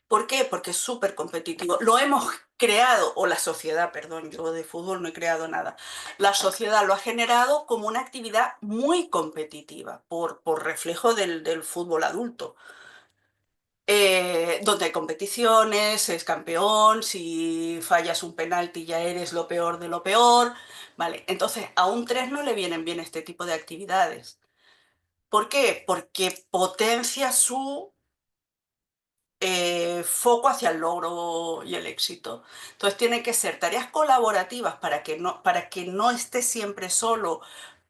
¿Por qué? Porque es súper competitivo. Lo hemos creado, o la sociedad, perdón, yo de fútbol no he creado nada. La sociedad lo ha generado como una actividad muy competitiva, por reflejo del fútbol adulto. Donde hay competiciones, es campeón, si fallas un penalti ya eres lo peor de lo peor. Vale, entonces a un 3 no le vienen bien este tipo de actividades. ¿Por qué? Porque potencia su foco hacia el logro y el éxito. Entonces tienen que ser tareas colaborativas para que no esté siempre solo,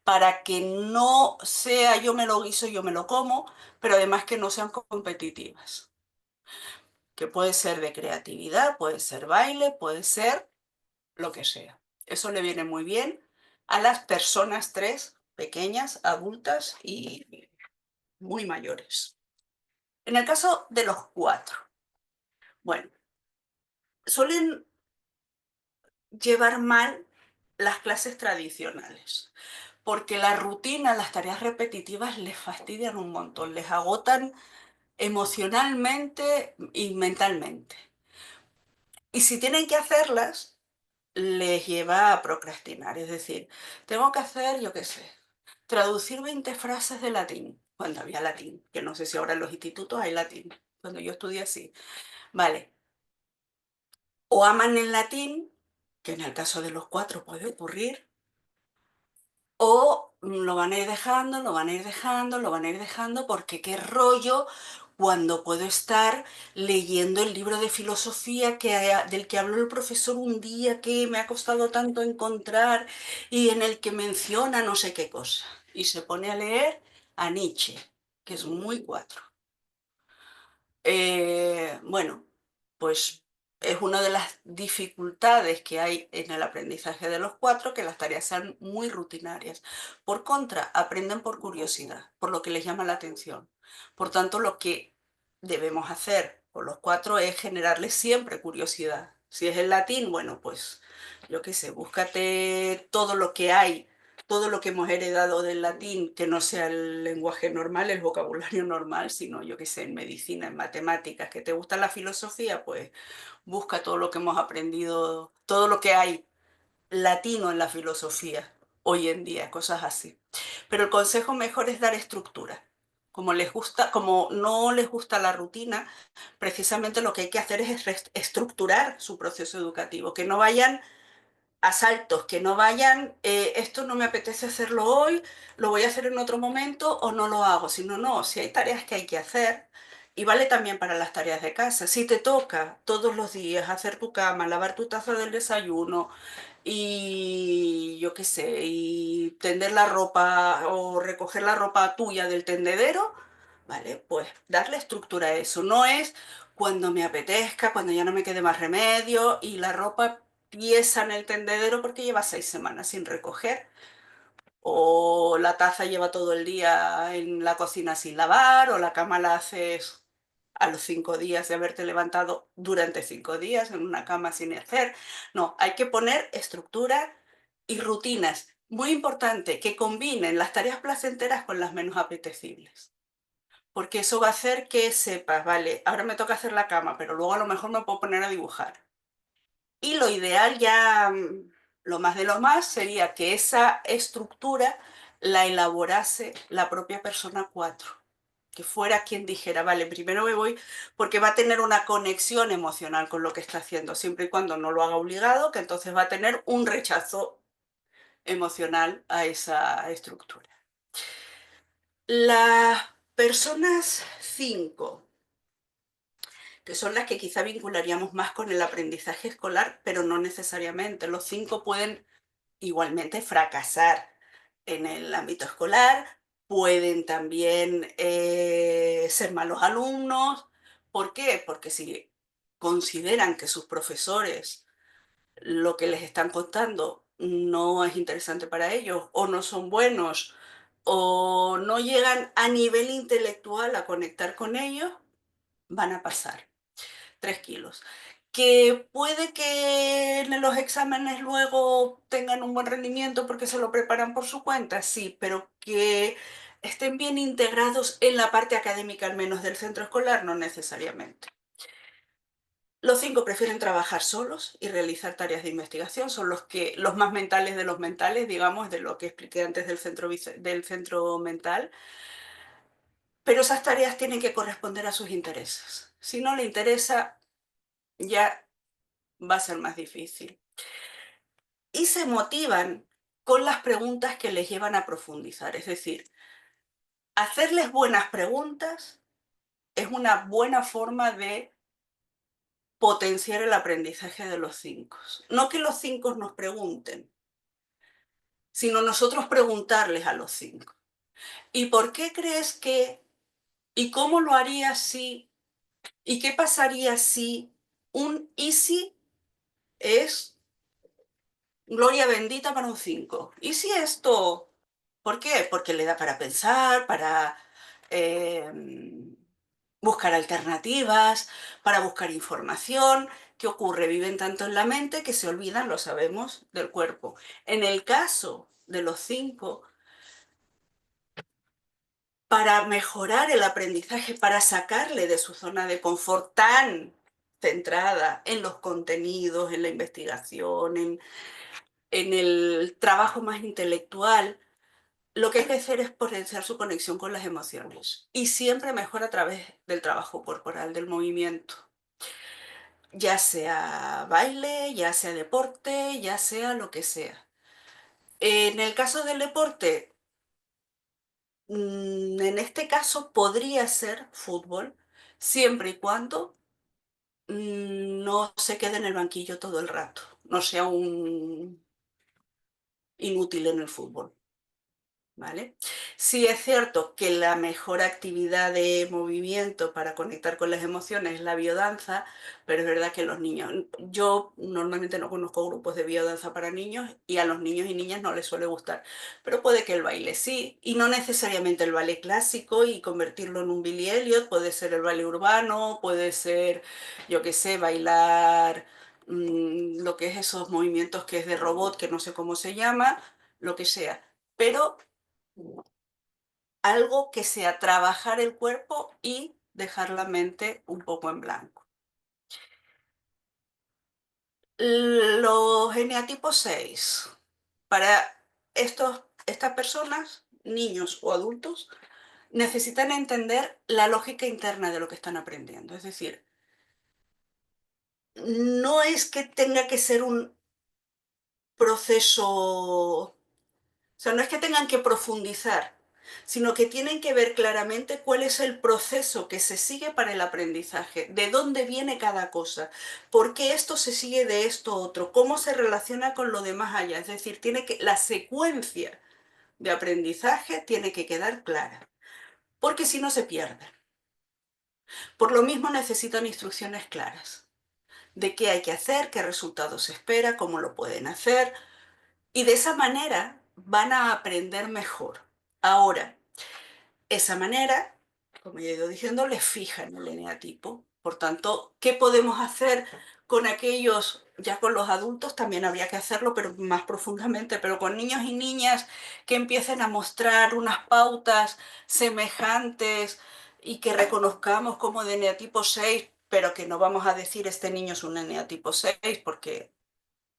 para que no sea yo me lo guiso, yo me lo como, pero además que no sean competitivas. Que puede ser de creatividad, puede ser baile, puede ser lo que sea. Eso le viene muy bien a las personas 3, pequeñas, adultas y muy mayores. En el caso de los 4, bueno, suelen llevar mal las clases tradicionales, porque la rutina, las tareas repetitivas les fastidian un montón, les agotan emocionalmente y mentalmente. Y si tienen que hacerlas, les lleva a procrastinar, es decir, tengo que hacer, yo qué sé, traducir 20 frases de latín, cuando había latín, que no sé si ahora en los institutos hay latín, cuando yo estudié así, vale. O aman el latín, que en el caso de los 4 puede ocurrir, o lo van a ir dejando, lo van a ir dejando, lo van a ir dejando, porque qué rollo cuando puedo estar leyendo el libro de filosofía del que habló el profesor un día que me ha costado tanto encontrar y en el que menciona no sé qué cosa. Y se pone a leer a Nietzsche, que es muy 4. Bueno, pues es una de las dificultades que hay en el aprendizaje de los 4, que las tareas sean muy rutinarias. Por contra, aprenden por curiosidad, por lo que les llama la atención. Por tanto, lo que debemos hacer con los 4 es generarles siempre curiosidad. Si es el latín, bueno, pues yo qué sé, búscate todo lo que hay, todo lo que hemos heredado del latín, que no sea el lenguaje normal, el vocabulario normal, sino yo qué sé, en medicina, en matemáticas. ¿Que te gusta la filosofía? Pues busca todo lo que hemos aprendido, todo lo que hay latino en la filosofía hoy en día, cosas así. Pero el consejo mejor es dar estructura. Como les gusta, como no les gusta la rutina, precisamente lo que hay que hacer es estructurar su proceso educativo, que no vayan a saltos, que no vayan, esto no me apetece hacerlo hoy, lo voy a hacer en otro momento o no lo hago, sino no, si hay tareas que hay que hacer, y vale también para las tareas de casa, si te toca todos los días hacer tu cama, lavar tu taza del desayuno y yo qué sé, y tender la ropa o recoger la ropa tuya del tendedero, ¿vale? Pues darle estructura a eso, no es cuando me apetezca, cuando ya no me quede más remedio y la ropa pieza en el tendedero porque lleva 6 semanas sin recoger, o la taza lleva todo el día en la cocina sin lavar, o la cama la haces a los 5 días de haberte levantado durante 5 días en una cama sin hacer. No, hay que poner estructura y rutinas. Muy importante que combinen las tareas placenteras con las menos apetecibles. Porque eso va a hacer que sepas, vale, ahora me toca hacer la cama, pero luego a lo mejor me puedo poner a dibujar. Y lo ideal ya, lo más de lo más, sería que esa estructura la elaborase la propia persona 4, que fuera quien dijera, vale, primero me voy, porque va a tener una conexión emocional con lo que está haciendo, siempre y cuando no lo haga obligado, que entonces va a tener un rechazo emocional a esa estructura. Las personas 5, que son las que quizá vincularíamos más con el aprendizaje escolar, pero no necesariamente. Los 5 pueden igualmente fracasar en el ámbito escolar, pueden también ser malos alumnos. ¿Por qué? Porque si consideran que sus profesores lo que les están contando no es interesante para ellos, o no son buenos, o no llegan a nivel intelectual a conectar con ellos, van a pasar 3 kilos. Que puede que en los exámenes luego tengan un buen rendimiento porque se lo preparan por su cuenta, sí, pero que estén bien integrados en la parte académica, al menos del centro escolar, no necesariamente. Los 5 prefieren trabajar solos y realizar tareas de investigación, son los más mentales de los mentales, digamos, de lo que expliqué antes del centro mental, pero esas tareas tienen que corresponder a sus intereses. Si no le interesa, ya va a ser más difícil. Y se motivan con las preguntas que les llevan a profundizar, es decir, hacerles buenas preguntas es una buena forma de potenciar el aprendizaje de los 5. No que los 5 nos pregunten, sino nosotros preguntarles a los 5. ¿Y por qué crees que? ¿Y cómo lo harías si? ¿Y qué pasaría si? Un easy es gloria bendita para un 5. ¿Y si esto? ¿Por qué? Porque le da para pensar, para eh, buscar alternativas, para buscar información. ¿Qué ocurre? Viven tanto en la mente que se olvidan, lo sabemos, del cuerpo. En el caso de los 5, para mejorar el aprendizaje, para sacarle de su zona de confort tan centrada en los contenidos, en la investigación, en el trabajo más intelectual, lo que hay que hacer es potenciar su conexión con las emociones. Y siempre mejor a través del trabajo corporal, del movimiento. Ya sea baile, ya sea deporte, ya sea lo que sea. En el caso del deporte, en este caso podría ser fútbol, siempre y cuando no se quede en el banquillo todo el rato, no sea un inútil en el fútbol. ¿vale? Sí es cierto que la mejor actividad de movimiento para conectar con las emociones es la biodanza, pero es verdad que los niños, yo normalmente no conozco grupos de biodanza para niños y a los niños y niñas no les suele gustar, pero puede que el baile sí, y no necesariamente el ballet clásico y convertirlo en un Billy Elliot, puede ser el ballet urbano, puede ser, yo qué sé, bailar lo que es esos movimientos que es de robot, que no sé cómo se llama, lo que sea. Pero algo que sea trabajar el cuerpo y dejar la mente un poco en blanco. Los eneatipos 6. Para estas personas, niños o adultos, necesitan entender la lógica interna de lo que están aprendiendo. Es decir, no es que tenga que ser un proceso. O sea, no es que tengan que profundizar, sino que tienen que ver claramente cuál es el proceso que se sigue para el aprendizaje, de dónde viene cada cosa, por qué esto se sigue de esto otro, cómo se relaciona con lo demás allá. Es decir, la secuencia de aprendizaje tiene que quedar clara, porque si no se pierde. Por lo mismo necesitan instrucciones claras de qué hay que hacer, qué resultados se espera, cómo lo pueden hacer, y de esa manera van a aprender mejor. Ahora, esa manera, como ya he ido diciendo, les fija en el eneatipo. Por tanto, ¿qué podemos hacer con aquellos, ya con los adultos también habría que hacerlo, pero más profundamente, pero con niños y niñas que empiecen a mostrar unas pautas semejantes y que reconozcamos como de eneatipo 6, pero que no vamos a decir este niño es un eneatipo 6 porque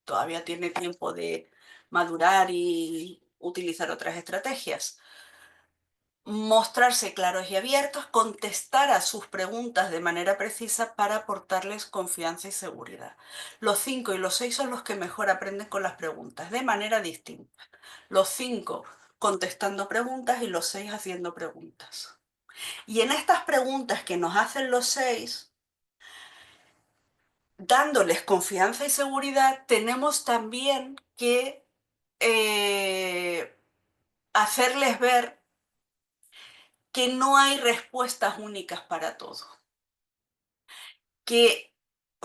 todavía tiene tiempo de madurar y utilizar otras estrategias? Mostrarse claros y abiertos, contestar a sus preguntas de manera precisa para aportarles confianza y seguridad. Los 5 y los 6 son los que mejor aprenden con las preguntas, de manera distinta. Los 5 contestando preguntas y los 6 haciendo preguntas. Y en estas preguntas que nos hacen los 6, dándoles confianza y seguridad, tenemos también que hacerles ver que no hay respuestas únicas para todo. Que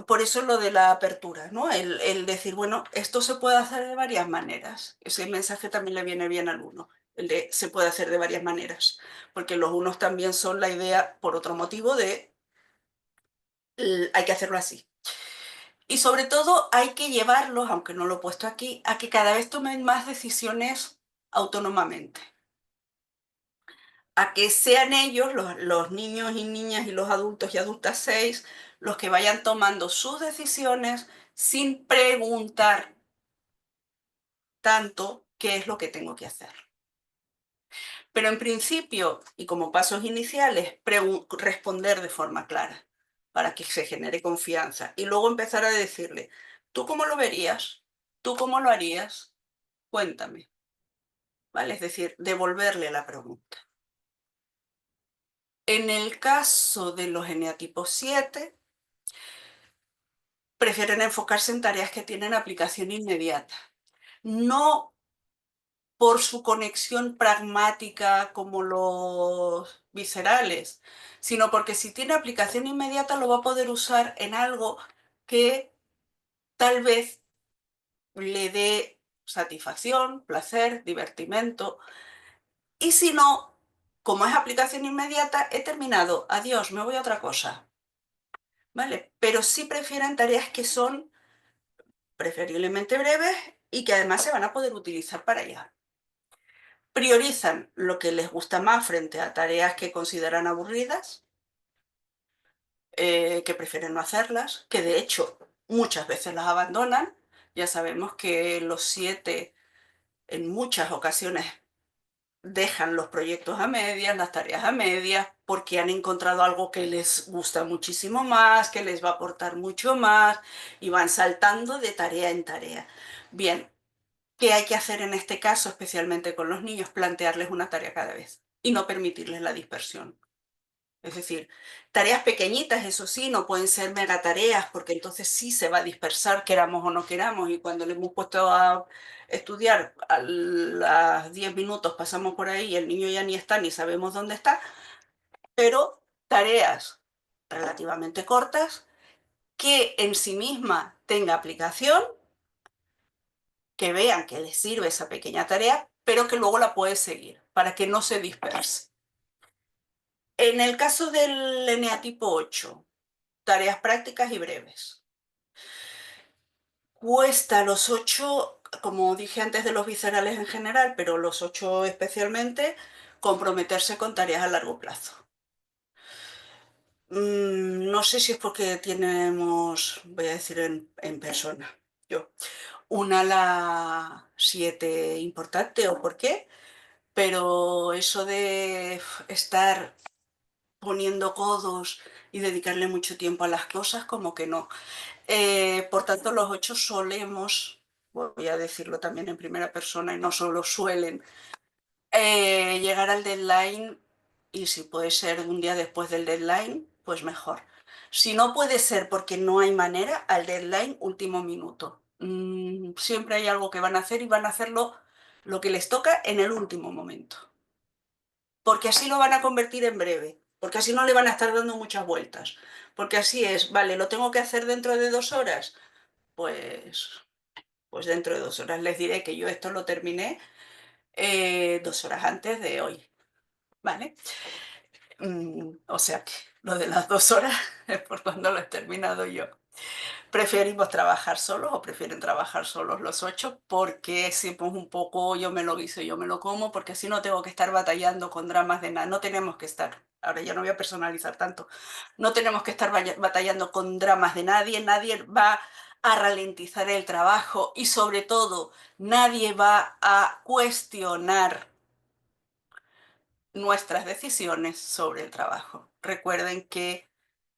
por eso lo de la apertura, ¿no? El decir, bueno, esto se puede hacer de varias maneras. Ese mensaje también le viene bien al uno, el de se puede hacer de varias maneras, porque los unos también son la idea por otro motivo de hay que hacerlo así. Y sobre todo hay que llevarlos, aunque no lo he puesto aquí, a que cada vez tomen más decisiones autónomamente. A que sean ellos, los niños y niñas y los adultos y adultas 6, los que vayan tomando sus decisiones sin preguntar tanto qué es lo que tengo que hacer. Pero en principio, y como pasos iniciales, responder de forma clara para que se genere confianza y luego empezar a decirle, ¿tú cómo lo verías? ¿Tú cómo lo harías? Cuéntame. ¿Vale? Es decir, devolverle la pregunta. En el caso de los eneatipos 7, prefieren enfocarse en tareas que tienen aplicación inmediata. No por su conexión pragmática como los viscerales, sino porque si tiene aplicación inmediata lo va a poder usar en algo que tal vez le dé satisfacción, placer, divertimento. Y si no, como es aplicación inmediata, he terminado, adiós, me voy a otra cosa. ¿Vale? Pero sí prefieren tareas que son preferiblemente breves y que además se van a poder utilizar para allá. Priorizan lo que les gusta más frente a tareas que consideran aburridas, que prefieren no hacerlas, que de hecho muchas veces las abandonan. Ya sabemos que los 7 en muchas ocasiones dejan los proyectos a medias, las tareas a medias, porque han encontrado algo que les gusta muchísimo más, que les va a aportar mucho más, y van saltando de tarea en tarea. Bien, ¿qué hay que hacer en este caso, especialmente con los niños? Plantearles una tarea cada vez y no permitirles la dispersión. Es decir, tareas pequeñitas, eso sí, no pueden ser megatareas, porque entonces sí se va a dispersar, queramos o no queramos, y cuando le hemos puesto a estudiar a las 10 minutos pasamos por ahí y el niño ya ni está, ni sabemos dónde está, pero tareas relativamente cortas que en sí misma tenga aplicación, que vean que les sirve esa pequeña tarea, pero que luego la puede seguir para que no se disperse. En el caso del eneatipo 8, tareas prácticas y breves. Cuesta los 8, como dije antes de los viscerales en general, pero los 8 especialmente, comprometerse con tareas a largo plazo. No sé si es porque tenemos, voy a decir en persona, yo, una ala 7 importante o por qué, pero eso de estar poniendo codos y dedicarle mucho tiempo a las cosas, como que no. Por tanto, los 8 solemos, voy a decirlo también en primera persona, y no solo suelen, llegar al deadline, y si puede ser un día después del deadline, pues mejor. Si no puede ser porque no hay manera, al deadline último minuto. Siempre hay algo que van a hacer y van a hacerlo lo que les toca en el último momento. Porque así lo van a convertir en breve, porque así no le van a estar dando muchas vueltas. Porque así es, vale, lo tengo que hacer dentro de 2 horas, pues, pues dentro de 2 horas les diré que yo esto lo terminé 2 horas antes de hoy, ¿vale? O sea que lo de las 2 horas es por cuando lo he terminado yo. ¿Preferimos trabajar solos o prefieren trabajar solos los 8? Porque siempre es un poco yo me lo guiso, yo me lo como, porque así no tengo que estar batallando con dramas de nada. No tenemos que estar, ahora ya no voy a personalizar tanto, no tenemos que estar batallando con dramas de nadie, nadie va a ralentizar el trabajo y sobre todo nadie va a cuestionar nuestras decisiones sobre el trabajo. Recuerden que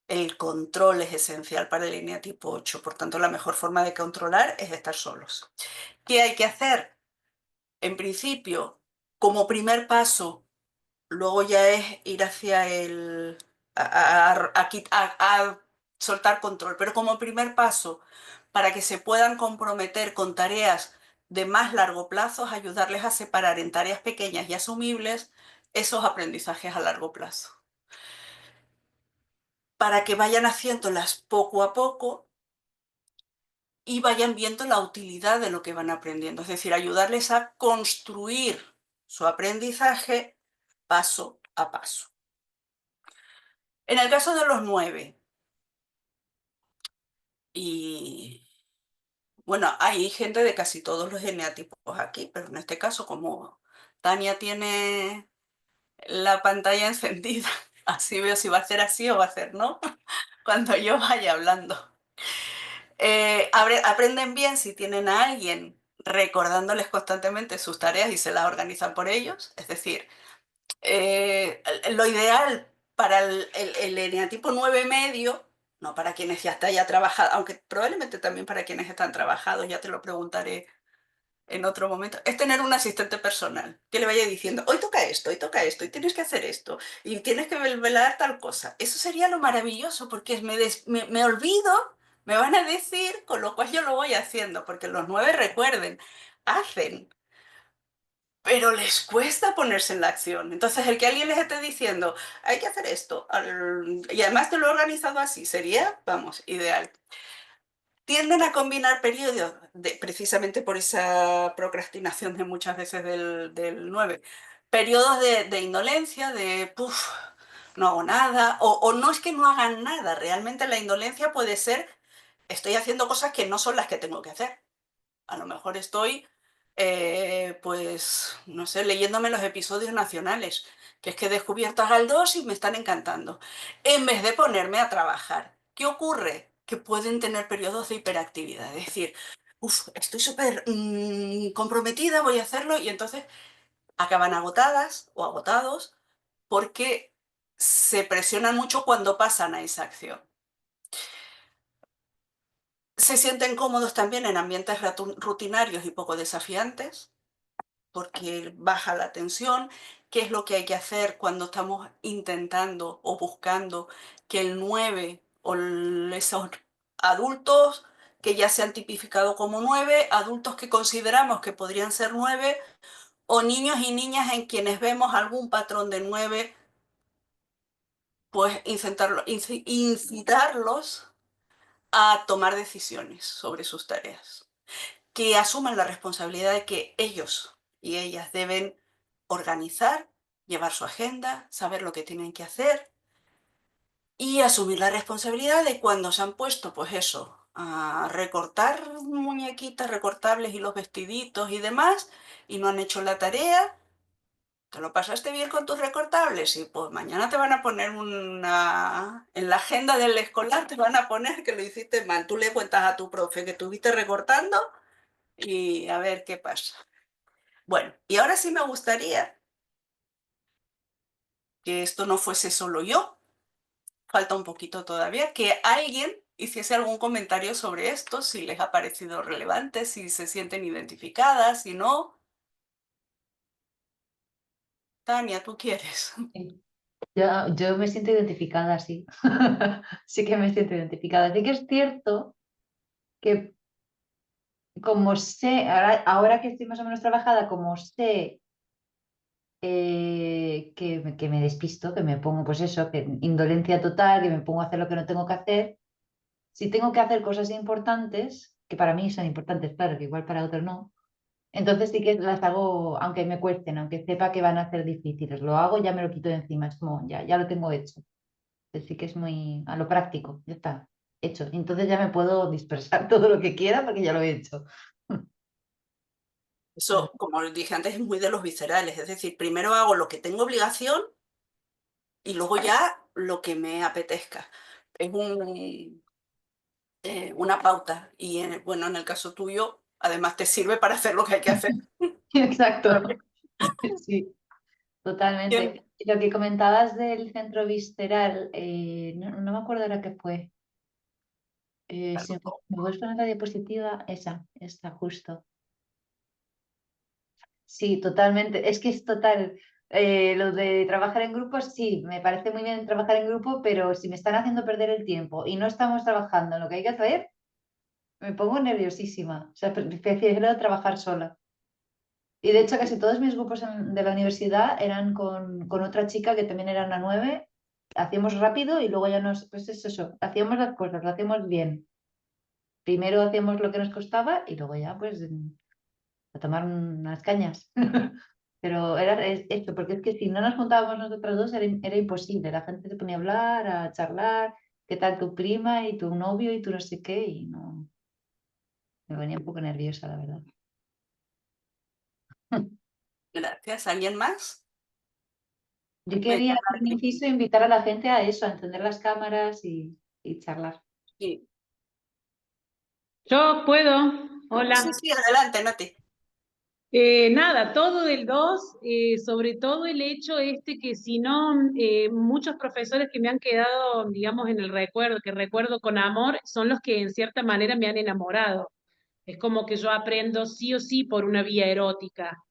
el control es esencial para el eneatipo 8, por tanto la mejor forma de controlar es estar solos. ¿Qué hay que hacer? En principio, como primer paso, luego ya es ir hacia el... a soltar control, pero como primer paso, para que se puedan comprometer con tareas de más largo plazo, es ayudarles a separar en tareas pequeñas y asumibles esos aprendizajes a largo plazo. Para que vayan haciéndolas poco a poco y vayan viendo la utilidad de lo que van aprendiendo. Es decir, ayudarles a construir su aprendizaje paso a paso. En el caso de los 9, y bueno, hay gente de casi todos los eneatipos aquí, pero en este caso, como Tania tiene la pantalla encendida, así veo si va a ser así o va a ser no, cuando yo vaya hablando. Aprenden bien si tienen a alguien recordándoles constantemente sus tareas y se las organizan por ellos. Es decir, lo ideal para el eneatipo 9 medio, no para quienes ya están ya trabajados, aunque probablemente también para quienes están trabajados, ya te lo preguntaré en otro momento, es tener un asistente personal que le vaya diciendo, hoy toca esto, y tienes que hacer esto, y tienes que velar tal cosa. Eso sería lo maravilloso, porque me olvido, me van a decir, con lo cual yo lo voy haciendo, porque los 9 recuerden, hacen, pero les cuesta ponerse en la acción. Entonces, el que alguien les esté diciendo, hay que hacer esto, y además te lo he organizado así, sería, vamos, ideal. Tienden a combinar periodos, precisamente por esa procrastinación de muchas veces del 9, periodos de indolencia, de puf, no hago nada, o no es que no hagan nada, realmente la indolencia puede ser, estoy haciendo cosas que no son las que tengo que hacer. A lo mejor estoy, pues, no sé, leyéndome los episodios nacionales, que es que he descubierto a Galdós y me están encantando, en vez de ponerme a trabajar. ¿Qué ocurre? Que pueden tener periodos de hiperactividad, es decir, estoy súper comprometida, voy a hacerlo, y entonces acaban agotadas o agotados porque se presionan mucho cuando pasan a esa acción. Se sienten cómodos también en ambientes rutinarios y poco desafiantes, porque baja la tensión, qué es lo que hay que hacer cuando estamos intentando o buscando que el 9 o esos adultos que ya se han tipificado como 9, adultos que consideramos que podrían ser 9, o niños y niñas en quienes vemos algún patrón de 9, pues incitarlos a tomar decisiones sobre sus tareas, que asuman la responsabilidad de que ellos y ellas deben organizar, llevar su agenda, saber lo que tienen que hacer y asumir la responsabilidad de cuando se han puesto, pues eso, a recortar muñequitas recortables y los vestiditos y demás, y no han hecho la tarea. ¿Te lo pasaste bien con tus recortables? Y pues mañana te van a poner en la agenda del escolar te van a poner que lo hiciste mal. Tú le cuentas a tu profe que estuviste recortando y a ver qué pasa. Bueno, y ahora sí me gustaría que esto no fuese solo yo, falta un poquito todavía, que alguien hiciese algún comentario sobre esto, si les ha parecido relevante, si se sienten identificadas, si no. Tania, ¿tú quieres? Sí. Yo me siento identificada, sí. Sí que me siento identificada. Sí que es cierto que como sé, ahora que estoy más o menos trabajada, como sé que me despisto, que me pongo, pues eso, que indolencia total, que me pongo a hacer lo que no tengo que hacer, si tengo que hacer cosas importantes, que para mí son importantes, claro, que igual para otros no, entonces sí que las hago, aunque me cuesten, aunque sepa que van a ser difíciles, lo hago, ya me lo quito de encima, es como, ya lo tengo hecho. Entonces sí que es muy a lo práctico, ya está, hecho. Entonces ya me puedo dispersar todo lo que quiera porque ya lo he hecho. Eso, como dije antes, es muy de los viscerales, es decir, primero hago lo que tengo obligación y luego ya lo que me apetezca. Es una pauta y bueno, en el caso tuyo, además te sirve para hacer lo que hay que hacer. Exacto, sí, Bien. totalmente. Y lo que comentabas del centro visceral, no me acuerdo ahora qué fue. Si me vuelves a poner la diapositiva, esa, está justo. Sí, totalmente. Es que es total. Lo de trabajar en grupo, sí, me parece muy bien trabajar en grupo, pero si me están haciendo perder el tiempo y no estamos trabajando en lo que hay que hacer, me pongo nerviosísima. O sea, prefiero trabajar sola. Y de hecho, casi todos mis grupos de la universidad eran con otra chica que también era una 9. Hacíamos rápido y luego ya pues es eso, hacíamos las cosas, lo hacíamos bien. Primero hacíamos lo que nos costaba y luego ya, pues, a tomar unas cañas. Pero era esto, porque es que si no nos juntábamos nosotras dos era imposible. La gente se ponía a hablar, a charlar, qué tal tu prima y tu novio y tu no sé qué, y no, me venía un poco nerviosa, la verdad. Gracias. ¿Alguien más? Yo Me quería, hacer un inciso, invitar a la gente a eso, a encender las cámaras y charlar. sí. Yo puedo, Sí, hola. sí, adelante, Nati. Nada, todo del 2, sobre todo el hecho este que si no, muchos profesores que me han quedado, digamos, en el recuerdo, que recuerdo con amor, son los que en cierta manera me han enamorado. Es como que yo aprendo sí o sí por una vía erótica.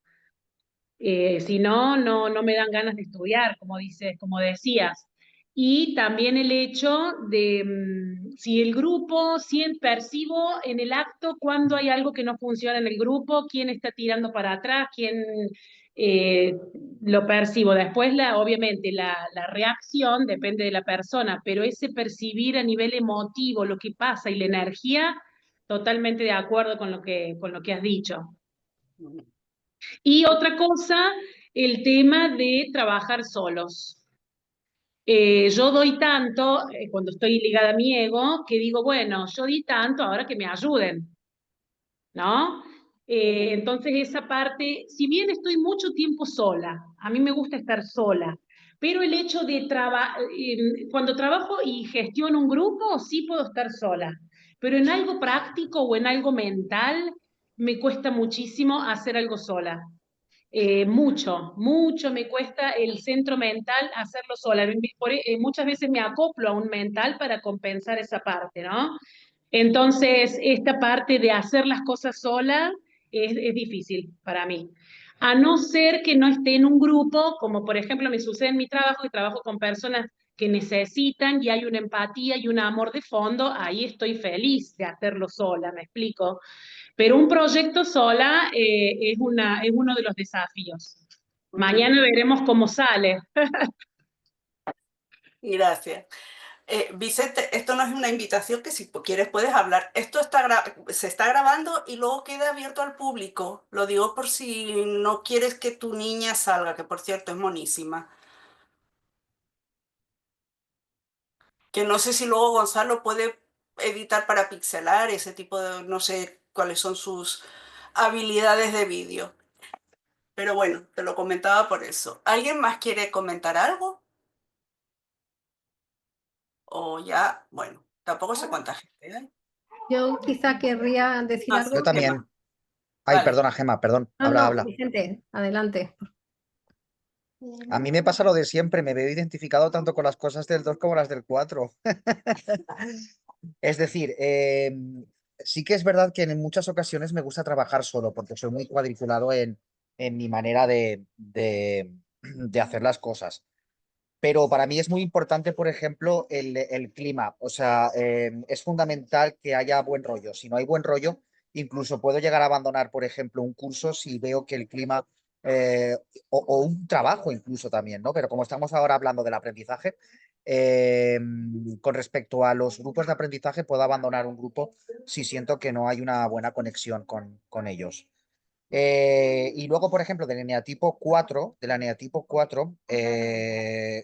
Si no, no me dan ganas de estudiar, como dices, como decías. Y también el hecho de si el grupo, si percibo en el acto cuando hay algo que no funciona en el grupo, quién está tirando para atrás, quién eh, lo percibo. Después, obviamente, la reacción depende de la persona, pero ese percibir a nivel emotivo lo que pasa y la energía, totalmente de acuerdo con lo que has dicho. Y otra cosa, el tema de trabajar solos. Yo doy tanto, cuando estoy ligada a mi ego, que digo, bueno, yo di tanto, ahora que me ayuden, ¿no? Entonces esa parte, si bien estoy mucho tiempo sola, a mí me gusta estar sola, pero el hecho de trabajar, cuando trabajo y gestiono un grupo, sí puedo estar sola, pero en algo práctico o en algo mental, me cuesta muchísimo hacer algo sola. Mucho me cuesta el centro mental hacerlo sola. Muchas veces me acoplo a un mental para compensar esa parte, ¿no? Entonces, esta parte de hacer las cosas sola es difícil para mí. a no ser que no esté en un grupo, como por ejemplo me sucede en mi trabajo, que trabajo con personas que necesitan y hay una empatía y un amor de fondo, ahí estoy feliz de hacerlo sola, ¿me explico? Pero un proyecto sola es uno de los desafíos. Ujú. Mañana veremos cómo sale. Gracias. Vicente, esto no es una invitación que si quieres puedes hablar. Esto se está grabando y luego queda abierto al público. Lo digo por si no quieres que tu niña salga, que por cierto es monísima. Que no sé si luego Gonzalo puede editar para pixelar ese tipo de, no sé cuáles son sus habilidades de vídeo. Pero bueno, te lo comentaba por eso. ¿Alguien más quiere comentar algo? O ya, bueno, tampoco sé cuánta gente hay. Yo quizá querría decir Ah, algo. sí, Yo Gemma. también. Ay, Vale. perdona, Gemma, perdón. No, Habla, no, habla. Vicente, adelante. A mí me pasa lo de siempre, me veo identificado tanto con las cosas del 2 como las del 4. Es decir, sí que es verdad que en muchas ocasiones me gusta trabajar solo, porque soy muy cuadriculado en mi manera de hacer las cosas. Pero para mí es muy importante, por ejemplo, el clima. O sea, es fundamental que haya buen rollo. Si no hay buen rollo, incluso puedo llegar a abandonar, por ejemplo, un curso si veo que el clima, eh, o un trabajo incluso también, ¿no? Pero como estamos ahora hablando del aprendizaje, eh, con respecto a los grupos de aprendizaje, puedo abandonar un grupo si siento que no hay una buena conexión con ellos. Y luego, por ejemplo, del eneatipo 4,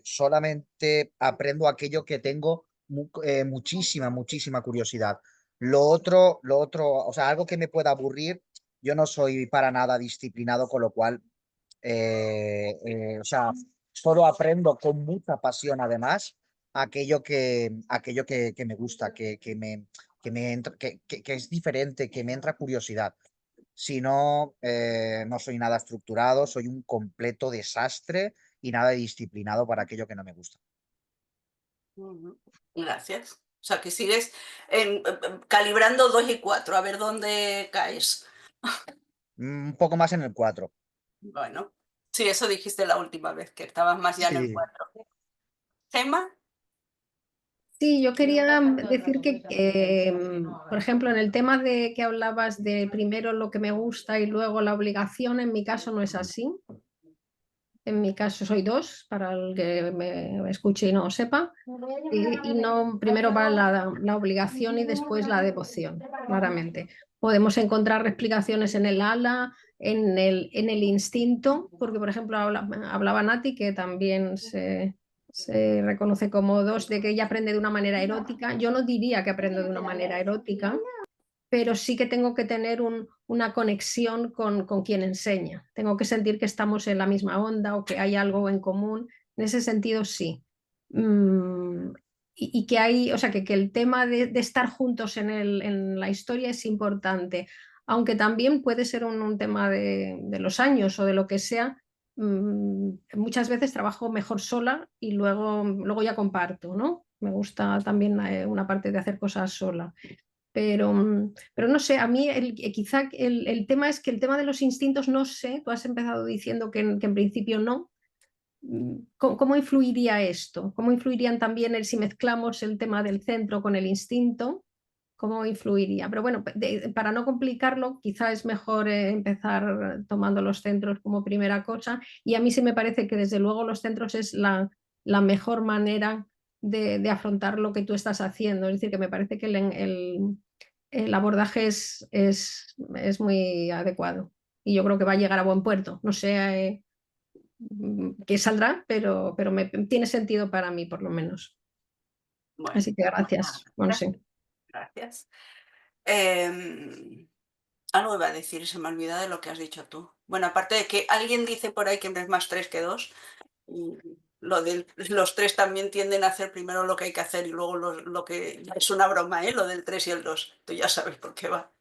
solamente aprendo aquello que tengo muchísima curiosidad. Lo otro, o sea, algo que me pueda aburrir, yo no soy para nada disciplinado, con lo cual, o sea, solo aprendo con mucha pasión, además, aquello que me gusta, que es diferente, que me entra curiosidad. Si no, no soy nada estructurado, soy un completo desastre y nada disciplinado para aquello que no me gusta. Ujú. Gracias. O sea, que sigues calibrando 2 y 4, a ver dónde caes. Un poco más en el 4. Bueno, sí, eso dijiste la última vez, que estabas más ya en el Sí. 4. ¿Gemma? Sí, yo quería decir por ejemplo, en el tema de que hablabas de primero lo que me gusta y luego la obligación, en mi caso no es así. En mi caso soy dos, para el que me escuche y no sepa. Y no, primero va la obligación y después la devoción, claramente. Podemos encontrar explicaciones en el ala, en el instinto, porque por ejemplo hablaba Nati, que también se reconoce como dos, de que ella aprende de una manera erótica. Yo no diría que aprendo de una manera erótica, pero sí que tengo que tener una conexión con quien enseña. Tengo que sentir que estamos en la misma onda o que hay algo en común. En ese sentido, sí. Mm, y que hay, o sea, que el tema de estar juntos en la historia es importante, aunque también puede ser un tema de los años o de lo que sea. Muchas veces trabajo mejor sola y luego ya comparto, ¿no? Me gusta también una parte de hacer cosas sola. Pero no sé, a mí quizá el tema es que el tema de los instintos, no sé, tú has empezado diciendo que en principio no. ¿Cómo influiría esto? ¿Cómo influirían también si mezclamos el tema del centro con el instinto? ¿Cómo influiría? Pero bueno, para no complicarlo, quizá es mejor empezar tomando los centros como primera cosa. Y a mí sí me parece que desde luego los centros es la mejor manera de afrontar lo que tú estás haciendo. Es decir, que me parece que el abordaje es muy adecuado y yo creo que va a llegar a buen puerto. No sé qué saldrá, pero tiene sentido para mí, por lo menos. Bueno, Así que gracias. Bueno, sí. gracias. Algo iba a decir y se me olvidó de lo que has dicho tú. Bueno, aparte de que alguien dice por ahí que es más 3 que 2, y los 3 también tienden a hacer primero lo que hay que hacer y luego lo que es una broma, ¿eh? Lo del 3 y el 2. Tú ya sabes por qué va.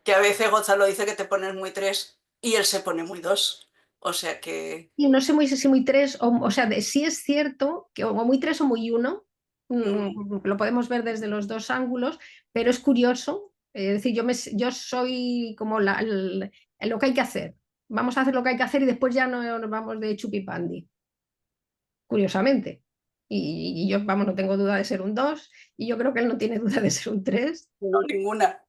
Que a veces Gonzalo dice que te pones muy 3 y él se pone muy 2. O sea que... Y no sé si muy tres, o sea, sí es cierto que o muy tres o muy uno, lo podemos ver desde los dos ángulos, pero es curioso, es decir, yo soy como lo que hay que hacer. vamos a hacer lo que hay que hacer y después ya no nos vamos de chupipandi, curiosamente. Y yo, vamos, no tengo duda de ser un 2 y yo creo que él no tiene duda de ser un 3. No, ninguna.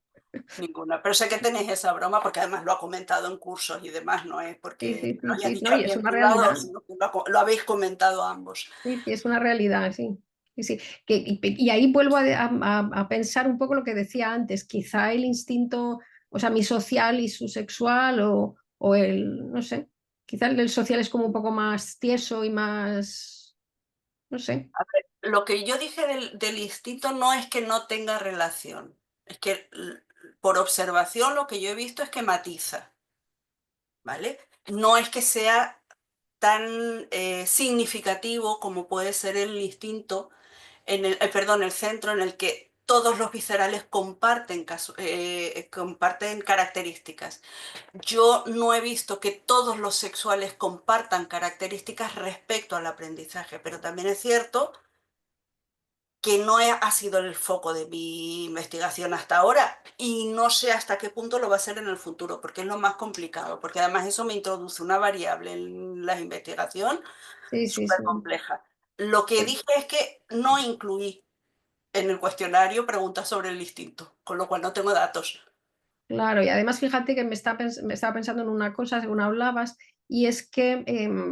Ninguna, pero sé que tenéis esa broma porque además lo ha comentado en cursos y demás, no es Sí, porque sí, lo sí, haya sí, dicho no, y aquí es en una privado, realidad. sino que lo habéis comentado ambos. Sí, sí, es una realidad, sí. Sí, sí. Y ahí vuelvo a pensar un poco lo que decía antes, quizá el instinto, o sea, mi social y su sexual, o el, no sé, quizá el del social es como un poco más tieso y más, no sé. A ver, lo que yo dije del instinto no es que no tenga relación, es que por observación lo que yo he visto es que matiza, ¿vale? No es que sea tan significativo como puede ser el instinto perdón, el centro en el que todos los viscerales comparten características. Yo no he visto que todos los sexuales compartan características respecto al aprendizaje, pero también es cierto que no ha sido el foco de mi investigación hasta ahora y no sé hasta qué punto lo va a ser en el futuro, porque es lo más complicado, porque además eso me introduce una variable en la investigación Sí, sí, súper sí. compleja. Lo que dije es que no incluí en el cuestionario preguntas sobre el instinto, con lo cual no tengo datos. Claro, y además fíjate que me estaba pensando en una cosa según hablabas, y es que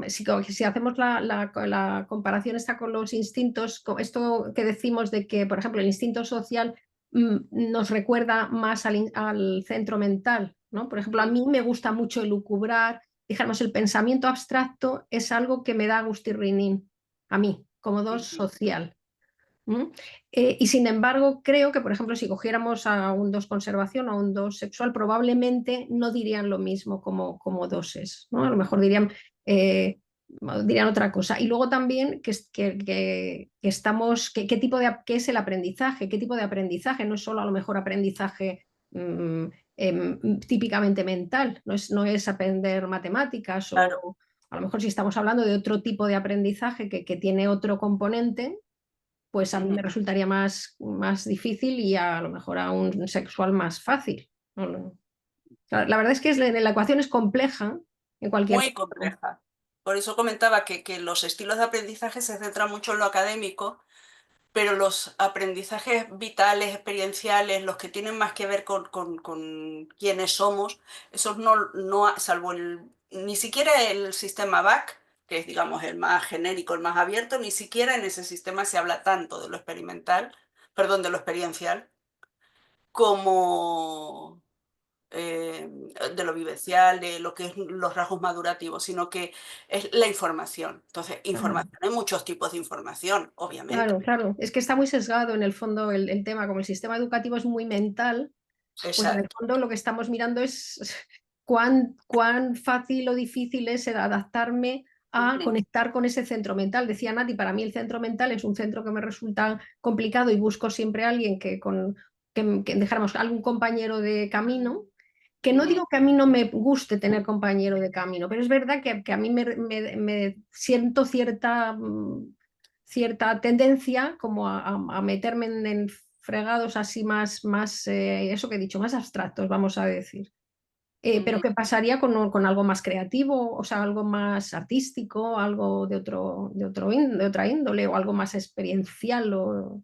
si hacemos la comparación esta con los instintos, esto que decimos de que, por ejemplo, el instinto social nos recuerda más al centro mental, ¿no? Por ejemplo, a mí me gusta mucho elucubrar, dijéramos, el pensamiento abstracto es algo que me da gustirrinín, a mí, como dos social. ¿Mm? Y sin embargo, creo que, por ejemplo, si cogiéramos a un 2 conservación o a un 2 sexual, probablemente no dirían lo mismo como doses, ¿no? A lo mejor dirían otra cosa. Y luego también qué tipo qué es el aprendizaje, qué tipo de aprendizaje, no es solo a lo mejor aprendizaje típicamente mental, no es aprender matemáticas Claro. o a lo mejor si estamos hablando de otro tipo de aprendizaje que tiene otro componente, pues a mí me resultaría más difícil y a lo mejor a un sexual más fácil. La verdad es que la ecuación es compleja en cualquier Muy caso. compleja. Por eso comentaba que los estilos de aprendizaje se centran mucho en lo académico, pero los aprendizajes vitales, experienciales, los que tienen más que ver con quiénes somos, esos salvo ni siquiera el sistema BAC, que es, digamos, el más genérico, el más abierto, ni siquiera en ese sistema se habla tanto de lo experimental, perdón, de lo experiencial, como de lo vivencial, de lo que es los rasgos madurativos, sino que es la información. Entonces, Claro, información, hay muchos tipos de información, obviamente. claro, claro. Es que está muy sesgado en el fondo el tema, como el sistema educativo es muy mental, pues en el Exacto. fondo lo que estamos mirando es cuán fácil o difícil es adaptarme a Ujú. conectar con ese centro mental. Decía Nati, para mí el centro mental es un centro que me resulta complicado y busco siempre a alguien que dejáramos algún compañero de camino, que no Ujú. digo que a mí no me guste tener compañero de camino, pero es verdad que a mí me siento cierta tendencia como a meterme en fregados así más eso que he dicho, más abstractos, vamos a decir. Pero Ujú. ¿qué pasaría con algo más creativo, o sea, algo más artístico, algo de otra índole o algo más experiencial? ¿No?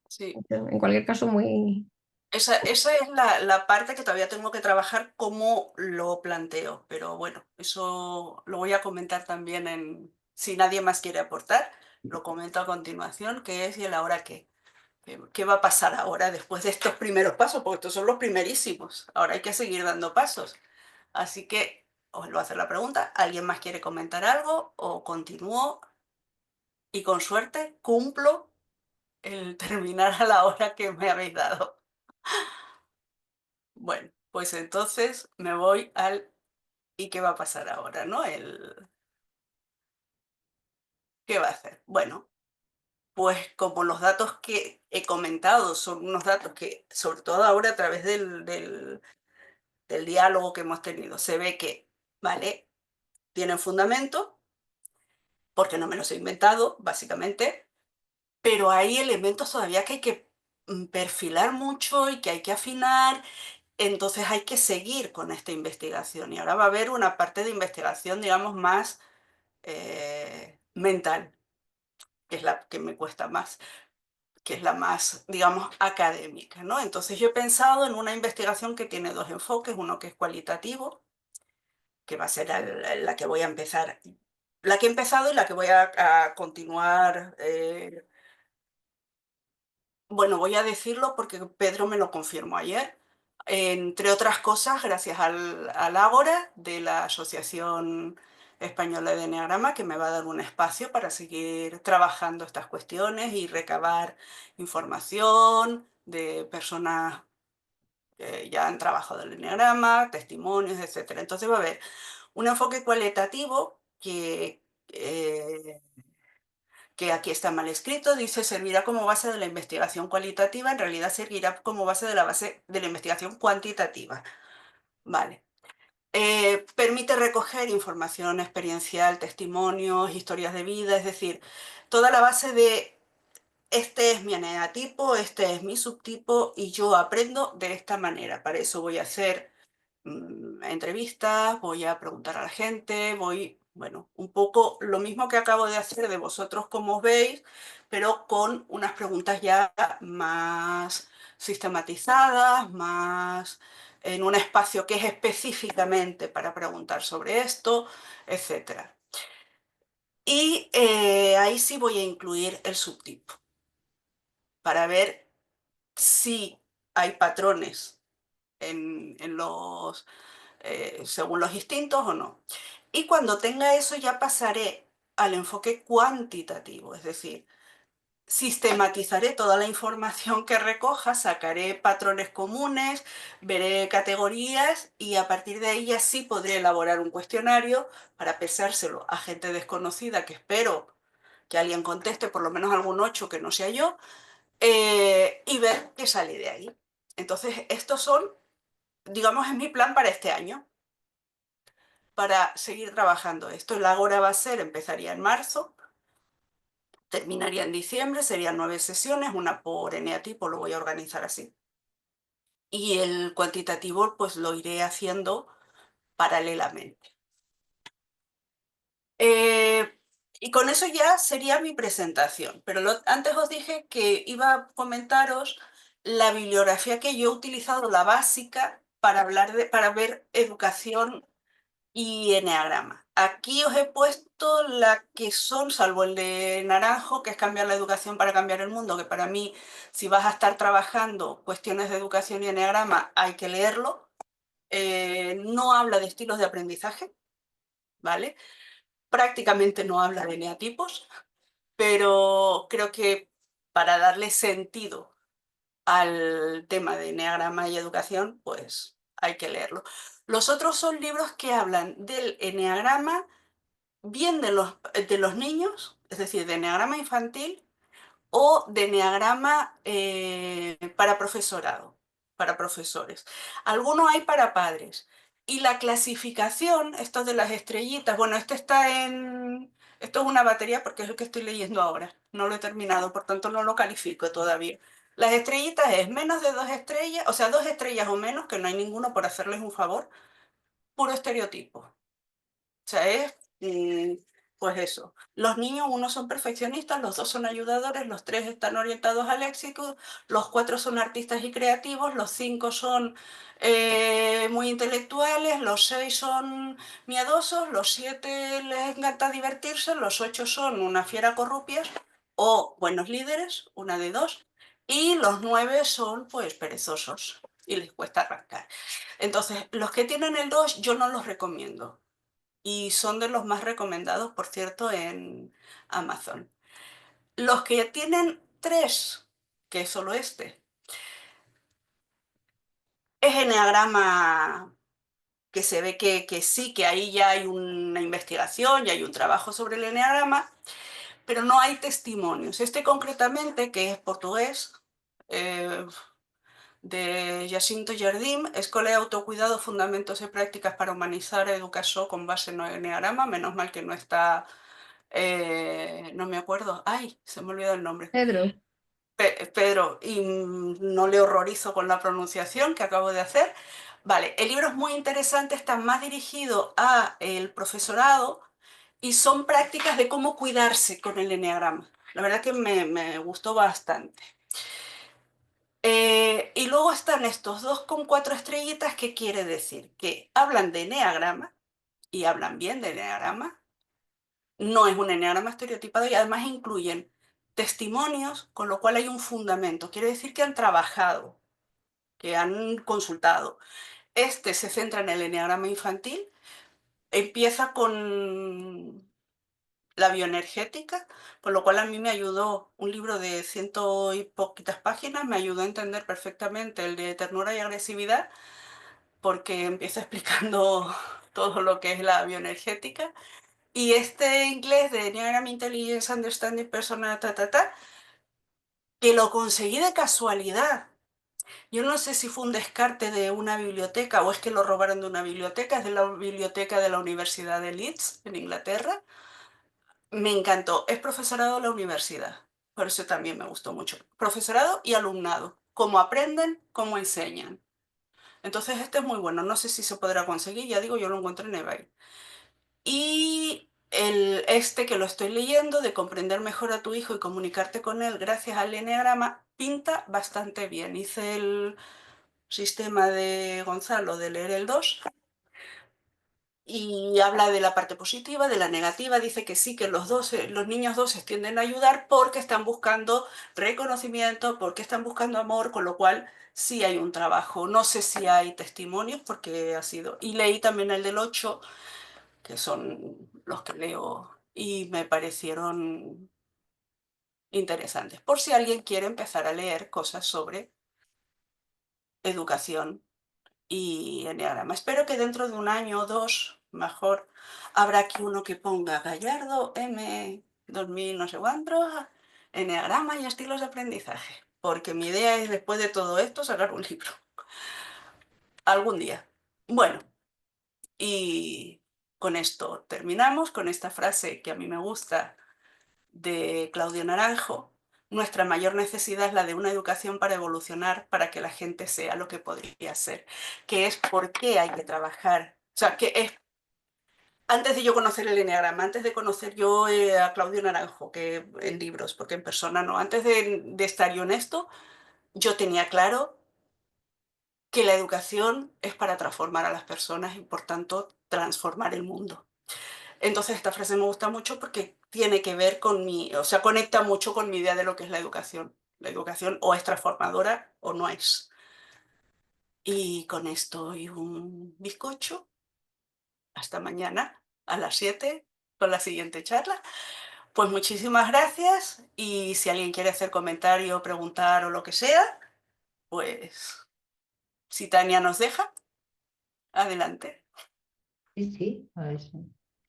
Sí. En cualquier caso, muy... Esa es la parte que todavía tengo que trabajar cómo lo planteo, pero bueno, eso lo voy a comentar también si nadie más quiere aportar, lo comento a continuación, qué es y el ahora qué. ¿Qué va a pasar ahora después de estos primeros pasos? Porque estos son los primerísimos. Ahora hay que seguir dando pasos. Así que os vuelvo a hacer la pregunta. ¿Alguien más quiere comentar algo o continúo? Y con suerte cumplo el terminar a la hora que me habéis dado. Bueno, pues entonces me voy al ¿y qué va a pasar ahora? ¿No? ¿Qué va a hacer? Bueno, pues como los datos que he comentado son unos datos que, sobre todo ahora a través del diálogo que hemos tenido, se ve que, ¿vale? Tienen fundamento, porque no me los he inventado, básicamente, pero hay elementos todavía que hay que perfilar mucho y que hay que afinar Entonces hay que seguir con esta investigación y ahora va a haber una parte de investigación, digamos, más mental, que es la que me cuesta más, que es la más, digamos, académica, ¿no? Entonces yo he pensado en una investigación que tiene dos enfoques, uno que es cualitativo, que va a ser la que voy a empezar, la que he empezado y la que voy a continuar. Bueno, voy a decirlo porque Pedro me lo confirmó ayer. Entre otras cosas, gracias al Ágora de la Asociación Española de Eneagrama, que me va a dar un espacio para seguir trabajando estas cuestiones y recabar información de personas que ya han trabajado el eneagrama, testimonios, etcétera. Entonces va a haber un enfoque cualitativo que aquí está mal escrito, dice servirá como base de la investigación cualitativa, en realidad servirá como base de la investigación cuantitativa. Vale. Permite recoger información experiencial, testimonios, historias de vida, es decir, toda la base de este es mi eneatipo, este es mi subtipo y yo aprendo de esta manera. Para eso voy a hacer entrevistas, voy a preguntar a la gente, bueno, un poco lo mismo que acabo de hacer de vosotros como os veis, pero con unas preguntas ya más sistematizadas, más en un espacio que es específicamente para preguntar sobre esto, etc. Y ahí sí voy a incluir el subtipo para ver si hay patrones en los según los instintos o no. Y cuando tenga eso ya pasaré al enfoque cuantitativo, es decir, sistematizaré toda la información que recoja, sacaré patrones comunes, veré categorías y a partir de ahí ya sí podré elaborar un cuestionario para pesárselo a gente desconocida que espero que alguien conteste, por lo menos algún 8 que no sea yo, y ver qué sale de ahí. Entonces, estos son, digamos, es mi plan para este año para seguir trabajando esto. El Ágora va a ser, empezaría en marzo, terminaría en diciembre, serían 9 sesiones, una por eneatipo, lo voy a organizar así. Y el cuantitativo pues lo iré haciendo paralelamente. Y con eso ya sería mi presentación, pero antes os dije que iba a comentaros la bibliografía que yo he utilizado, la básica, para para ver educación y eneagrama. Aquí os he puesto la que son, salvo el de naranjo, que es cambiar la educación para cambiar el mundo, que para mí, si vas a estar trabajando cuestiones de educación y eneagrama, hay que leerlo. No habla de estilos de aprendizaje, ¿vale? Prácticamente no habla de eneatipos, pero creo que para darle sentido al tema de eneagrama y educación, pues hay que leerlo. Los otros son libros que hablan del eneagrama bien de los niños, es decir, de eneagrama infantil o de eneagrama para profesorado, para profesores. Algunos hay para padres. Y la clasificación, esto de las estrellitas, bueno, esto es una batería porque es el que estoy leyendo ahora. No lo he terminado, por tanto no lo califico todavía. Las estrellitas es menos de 2 estrellas, o sea, 2 estrellas o menos, que no hay ninguno por hacerles un favor, puro estereotipo. O sea, pues eso. Los niños, unos son perfeccionistas, los 2 son ayudadores, los 3 están orientados al éxito, los 4 son artistas y creativos, los 5 son muy intelectuales, los 6 son miedosos, los 7 les encanta divertirse, los 8 son una fiera corrupias o buenos líderes, una de 2, y los 9 son pues perezosos y les cuesta arrancar. Entonces, los que tienen el 2 yo no los recomiendo y son de los más recomendados, por cierto, en Amazon. Los que tienen 3, que es solo este, es eneagrama que se ve que sí, que ahí ya hay una investigación, ya hay un trabajo sobre el eneagrama, pero no hay testimonios. Este concretamente, que es portugués, de Jacinto Jardim, Escola de Autocuidado, Fundamentos y Prácticas para Humanizar a Educación con base no eneagrama, menos mal que no está, no me acuerdo, ay, se me olvidó el nombre. Pedro. Pedro, y no le horrorizo con la pronunciación que acabo de hacer. Vale, el libro es muy interesante, está más dirigido a el profesorado y son prácticas de cómo cuidarse con el eneagrama. La verdad que me gustó bastante. Y luego están estos 2,4 estrellitas, que quiere decir que hablan de eneagrama y hablan bien de eneagrama. No es un eneagrama estereotipado y además incluyen testimonios, con lo cual hay un fundamento. Quiere decir que han trabajado, que han consultado. Este se centra en el eneagrama infantil, empieza con la bioenergética, con lo cual a mí me ayudó un libro de 100 y poquitas páginas, me ayudó a entender perfectamente el de ternura y agresividad, porque empieza explicando todo lo que es la bioenergética. Y este inglés de Enneagram Intelligence Understanding Personal, que lo conseguí de casualidad. Yo no sé si fue un descarte de una biblioteca o es que lo robaron de una biblioteca, es de la biblioteca de la Universidad de Leeds, en Inglaterra. Me encantó. Es profesorado de la universidad, por eso también me gustó mucho. Profesorado y alumnado. Cómo aprenden, cómo enseñan. Entonces este es muy bueno. No sé si se podrá conseguir, ya digo, yo lo encontré en eBay. Y este que lo estoy leyendo, de comprender mejor a tu hijo y comunicarte con él gracias al eneagrama, pinta bastante bien. Hice el sistema de Gonzalo de leer el 2 y habla de la parte positiva, de la negativa. Dice que sí, que los niños 2 tienden a ayudar porque están buscando reconocimiento, porque están buscando amor, con lo cual sí hay un trabajo. No sé si hay testimonios porque ha sido... Y leí también el del 8, que son los que leo y me parecieron interesantes, por si alguien quiere empezar a leer cosas sobre educación y eneagrama. Espero que dentro de un año o 2, mejor, habrá aquí uno que ponga Gallardo M 2000 no sé cuánto, eneagrama y estilos de aprendizaje, porque mi idea es, después de todo esto, sacar un libro algún día. Bueno, y con esto terminamos, con esta frase que a mí me gusta de Claudio Naranjo: nuestra mayor necesidad es la de una educación para evolucionar, para que la gente sea lo que podría ser, que es por qué hay que trabajar. O sea, que es, antes de yo conocer el eneagrama, antes de conocer yo a Claudio Naranjo, que en libros, porque en persona no, antes de estar yo en esto, yo tenía claro que la educación es para transformar a las personas y por tanto transformar el mundo. Entonces esta frase me gusta mucho porque tiene que ver con o sea, conecta mucho con mi idea de lo que es la educación. La educación o es transformadora o no es. Y con esto y un bizcocho, hasta mañana a las 7 con la siguiente charla. Pues muchísimas gracias, y si alguien quiere hacer comentario, preguntar o lo que sea, pues si Tania nos deja, adelante. Sí, sí, a ver, sí.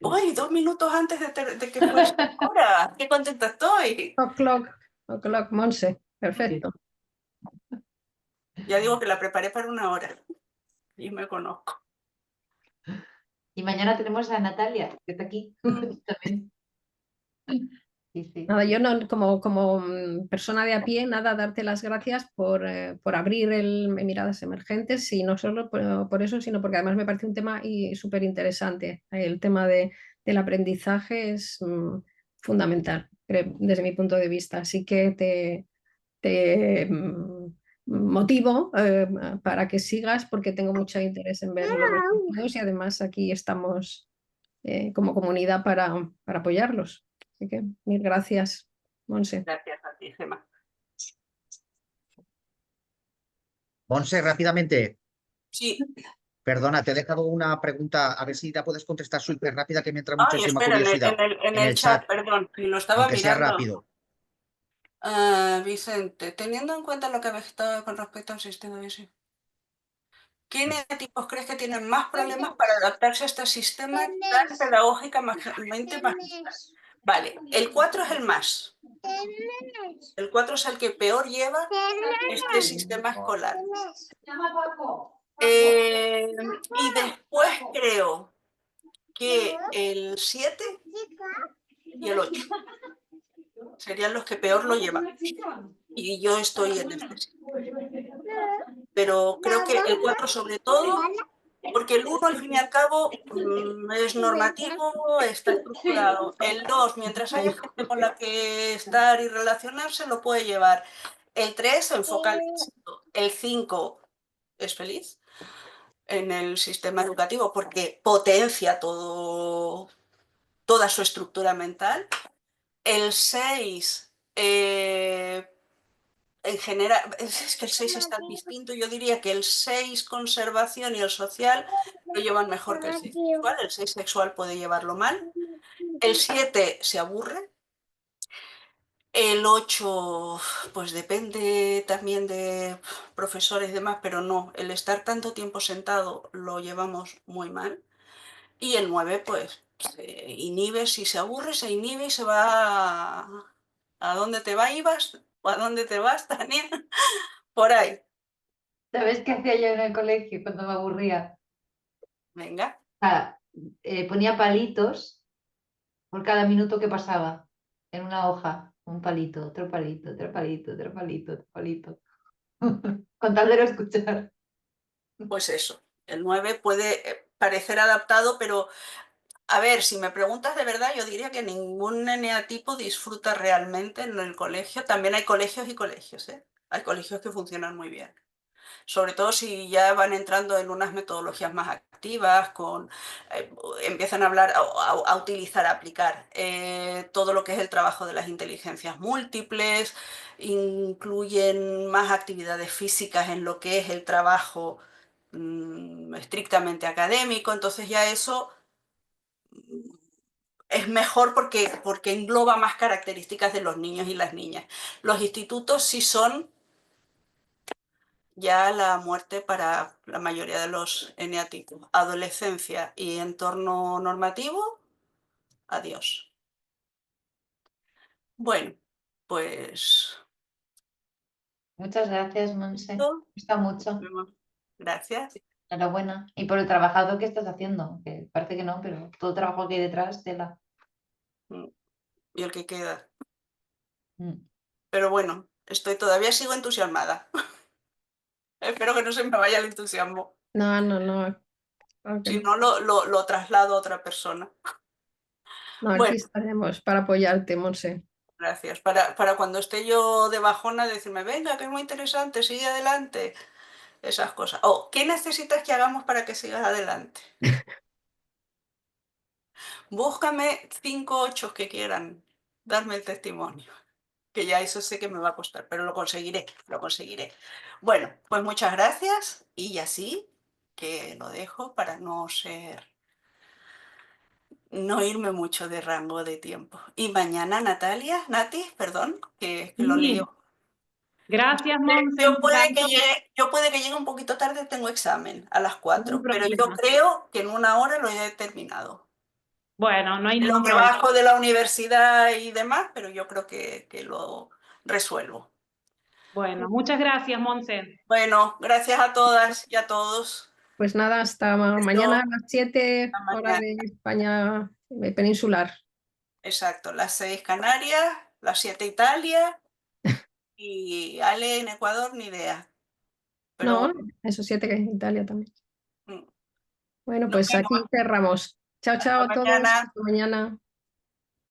¡Uy! 2 minutos antes de que fuese ahora. ¡Qué contenta estoy! O'clock, Monse, perfecto. Ya digo que la preparé para 1 hora y me conozco. Y mañana tenemos a Natalia, que está aquí también. Sí, sí. Nada, yo no, como persona de a pie, nada, darte las gracias por abrir el Miradas Emergentes, y no solo por eso, sino porque además me parece un tema súper interesante. El tema del aprendizaje es fundamental, desde mi punto de vista. Así que te motivo para que sigas, porque tengo mucho interés en ver los resultados, y además aquí estamos como comunidad para apoyarlos. Así que mil gracias, Monse. Gracias a ti, Gemma. Monse, rápidamente, Sí. perdona, te he dejado una pregunta, a ver si la puedes contestar súper rápida, que me entra muchísima Espera, curiosidad. en el chat, perdón, y lo estaba Aunque sea mirando. rápido. Vicente, teniendo en cuenta lo que habéis estado con respecto al sistema de ese, ¿qué tipos crees que tienen más problemas para adaptarse a este sistema tan pedagógicamente más? Vale, el 4 es el más. El 4 es el que peor lleva este sistema escolar. Y después creo que el 7 y el 8. serían los que peor lo llevan. Y yo estoy en este sitio. Pero creo que el 4 sobre todo, porque el 1 al fin y al cabo es normativo, está estructurado. El 2, mientras haya gente con la que estar y relacionarse, lo puede llevar. El 3 se enfoca al éxito. El 5 es feliz en el sistema educativo porque potencia toda su estructura mental. El 6, en general, es que el 6 es tan distinto, yo diría que el 6 conservación y el social lo llevan mejor que el 6 sexual. El 6 sexual puede llevarlo mal. El 7 se aburre. El 8, pues depende también de profesores y demás, pero no, el estar tanto tiempo sentado lo llevamos muy mal. Y el 9, pues se inhibe, si se aburre, se inhibe y se va a dónde te ibas, o a dónde te vas, Tania, por ahí. ¿Sabes qué hacía yo en el colegio cuando me aburría? Venga, Ponía palitos por cada minuto que pasaba en una hoja. Un palito, otro palito, otro palito, otro palito, otro palito. Con tal de no escuchar. pues eso. El 9 puede parecer adaptado, pero a ver, si me preguntas de verdad, yo diría que ningún eneatipo disfruta realmente en el colegio. También hay colegios y colegios, ¿eh? Hay colegios que funcionan muy bien. Sobre todo si ya van entrando en unas metodologías más activas, empiezan a hablar, a utilizar, a aplicar todo lo que es el trabajo de las inteligencias múltiples, incluyen más actividades físicas en lo que es el trabajo estrictamente académico, entonces ya eso es mejor porque engloba más características de los niños y las niñas. Los institutos sí son ya la muerte para la mayoría de los eneatipos. Adolescencia y entorno normativo, adiós. Bueno, pues Muchas gracias, Monse. Me esto, gusta mucho. gracias. Enhorabuena. Y por el trabajado que estás haciendo, que parece que no, pero todo el trabajo que hay detrás, tela. Y el que queda. Mm. Pero bueno, todavía sigo entusiasmada. Espero que no se me vaya el entusiasmo. No, no, no. Claro que Si no. no, lo traslado a otra persona. No, aquí Bueno, estaremos para apoyarte, Monse. gracias. Para cuando esté yo de bajona, decirme, venga, que es muy interesante, sigue adelante. Esas cosas. ¿Qué necesitas que hagamos para que sigas adelante? Búscame 5 ochos que quieran darme el testimonio, que ya eso sé que me va a costar, pero lo conseguiré, lo conseguiré. Bueno, pues muchas gracias y así que lo dejo para no irme mucho de rango de tiempo. Y mañana, Nati, perdón, que lo Sí, lío. gracias, Monse, me Yo encantó. puede que llegue un poquito tarde, tengo examen a las No hay 4, pero yo problema. creo que en una hora lo he terminado. Bueno, no hay Lo ningún que problema. bajo de la universidad y demás, pero yo creo que lo resuelvo. Bueno, muchas gracias, Monse. Bueno, gracias a todas y a todos. Pues nada, hasta mañana a Esto, las 7, hasta hora mañana. de España peninsular. Exacto, las 6 Canarias, las 7 Italia y Ale en Ecuador, ni idea. Pero No, bueno, eso 7 que es Italia también. Bueno, nos pues aquí vemos. cerramos. Chao, chao Hasta a todos. mañana. Hasta mañana.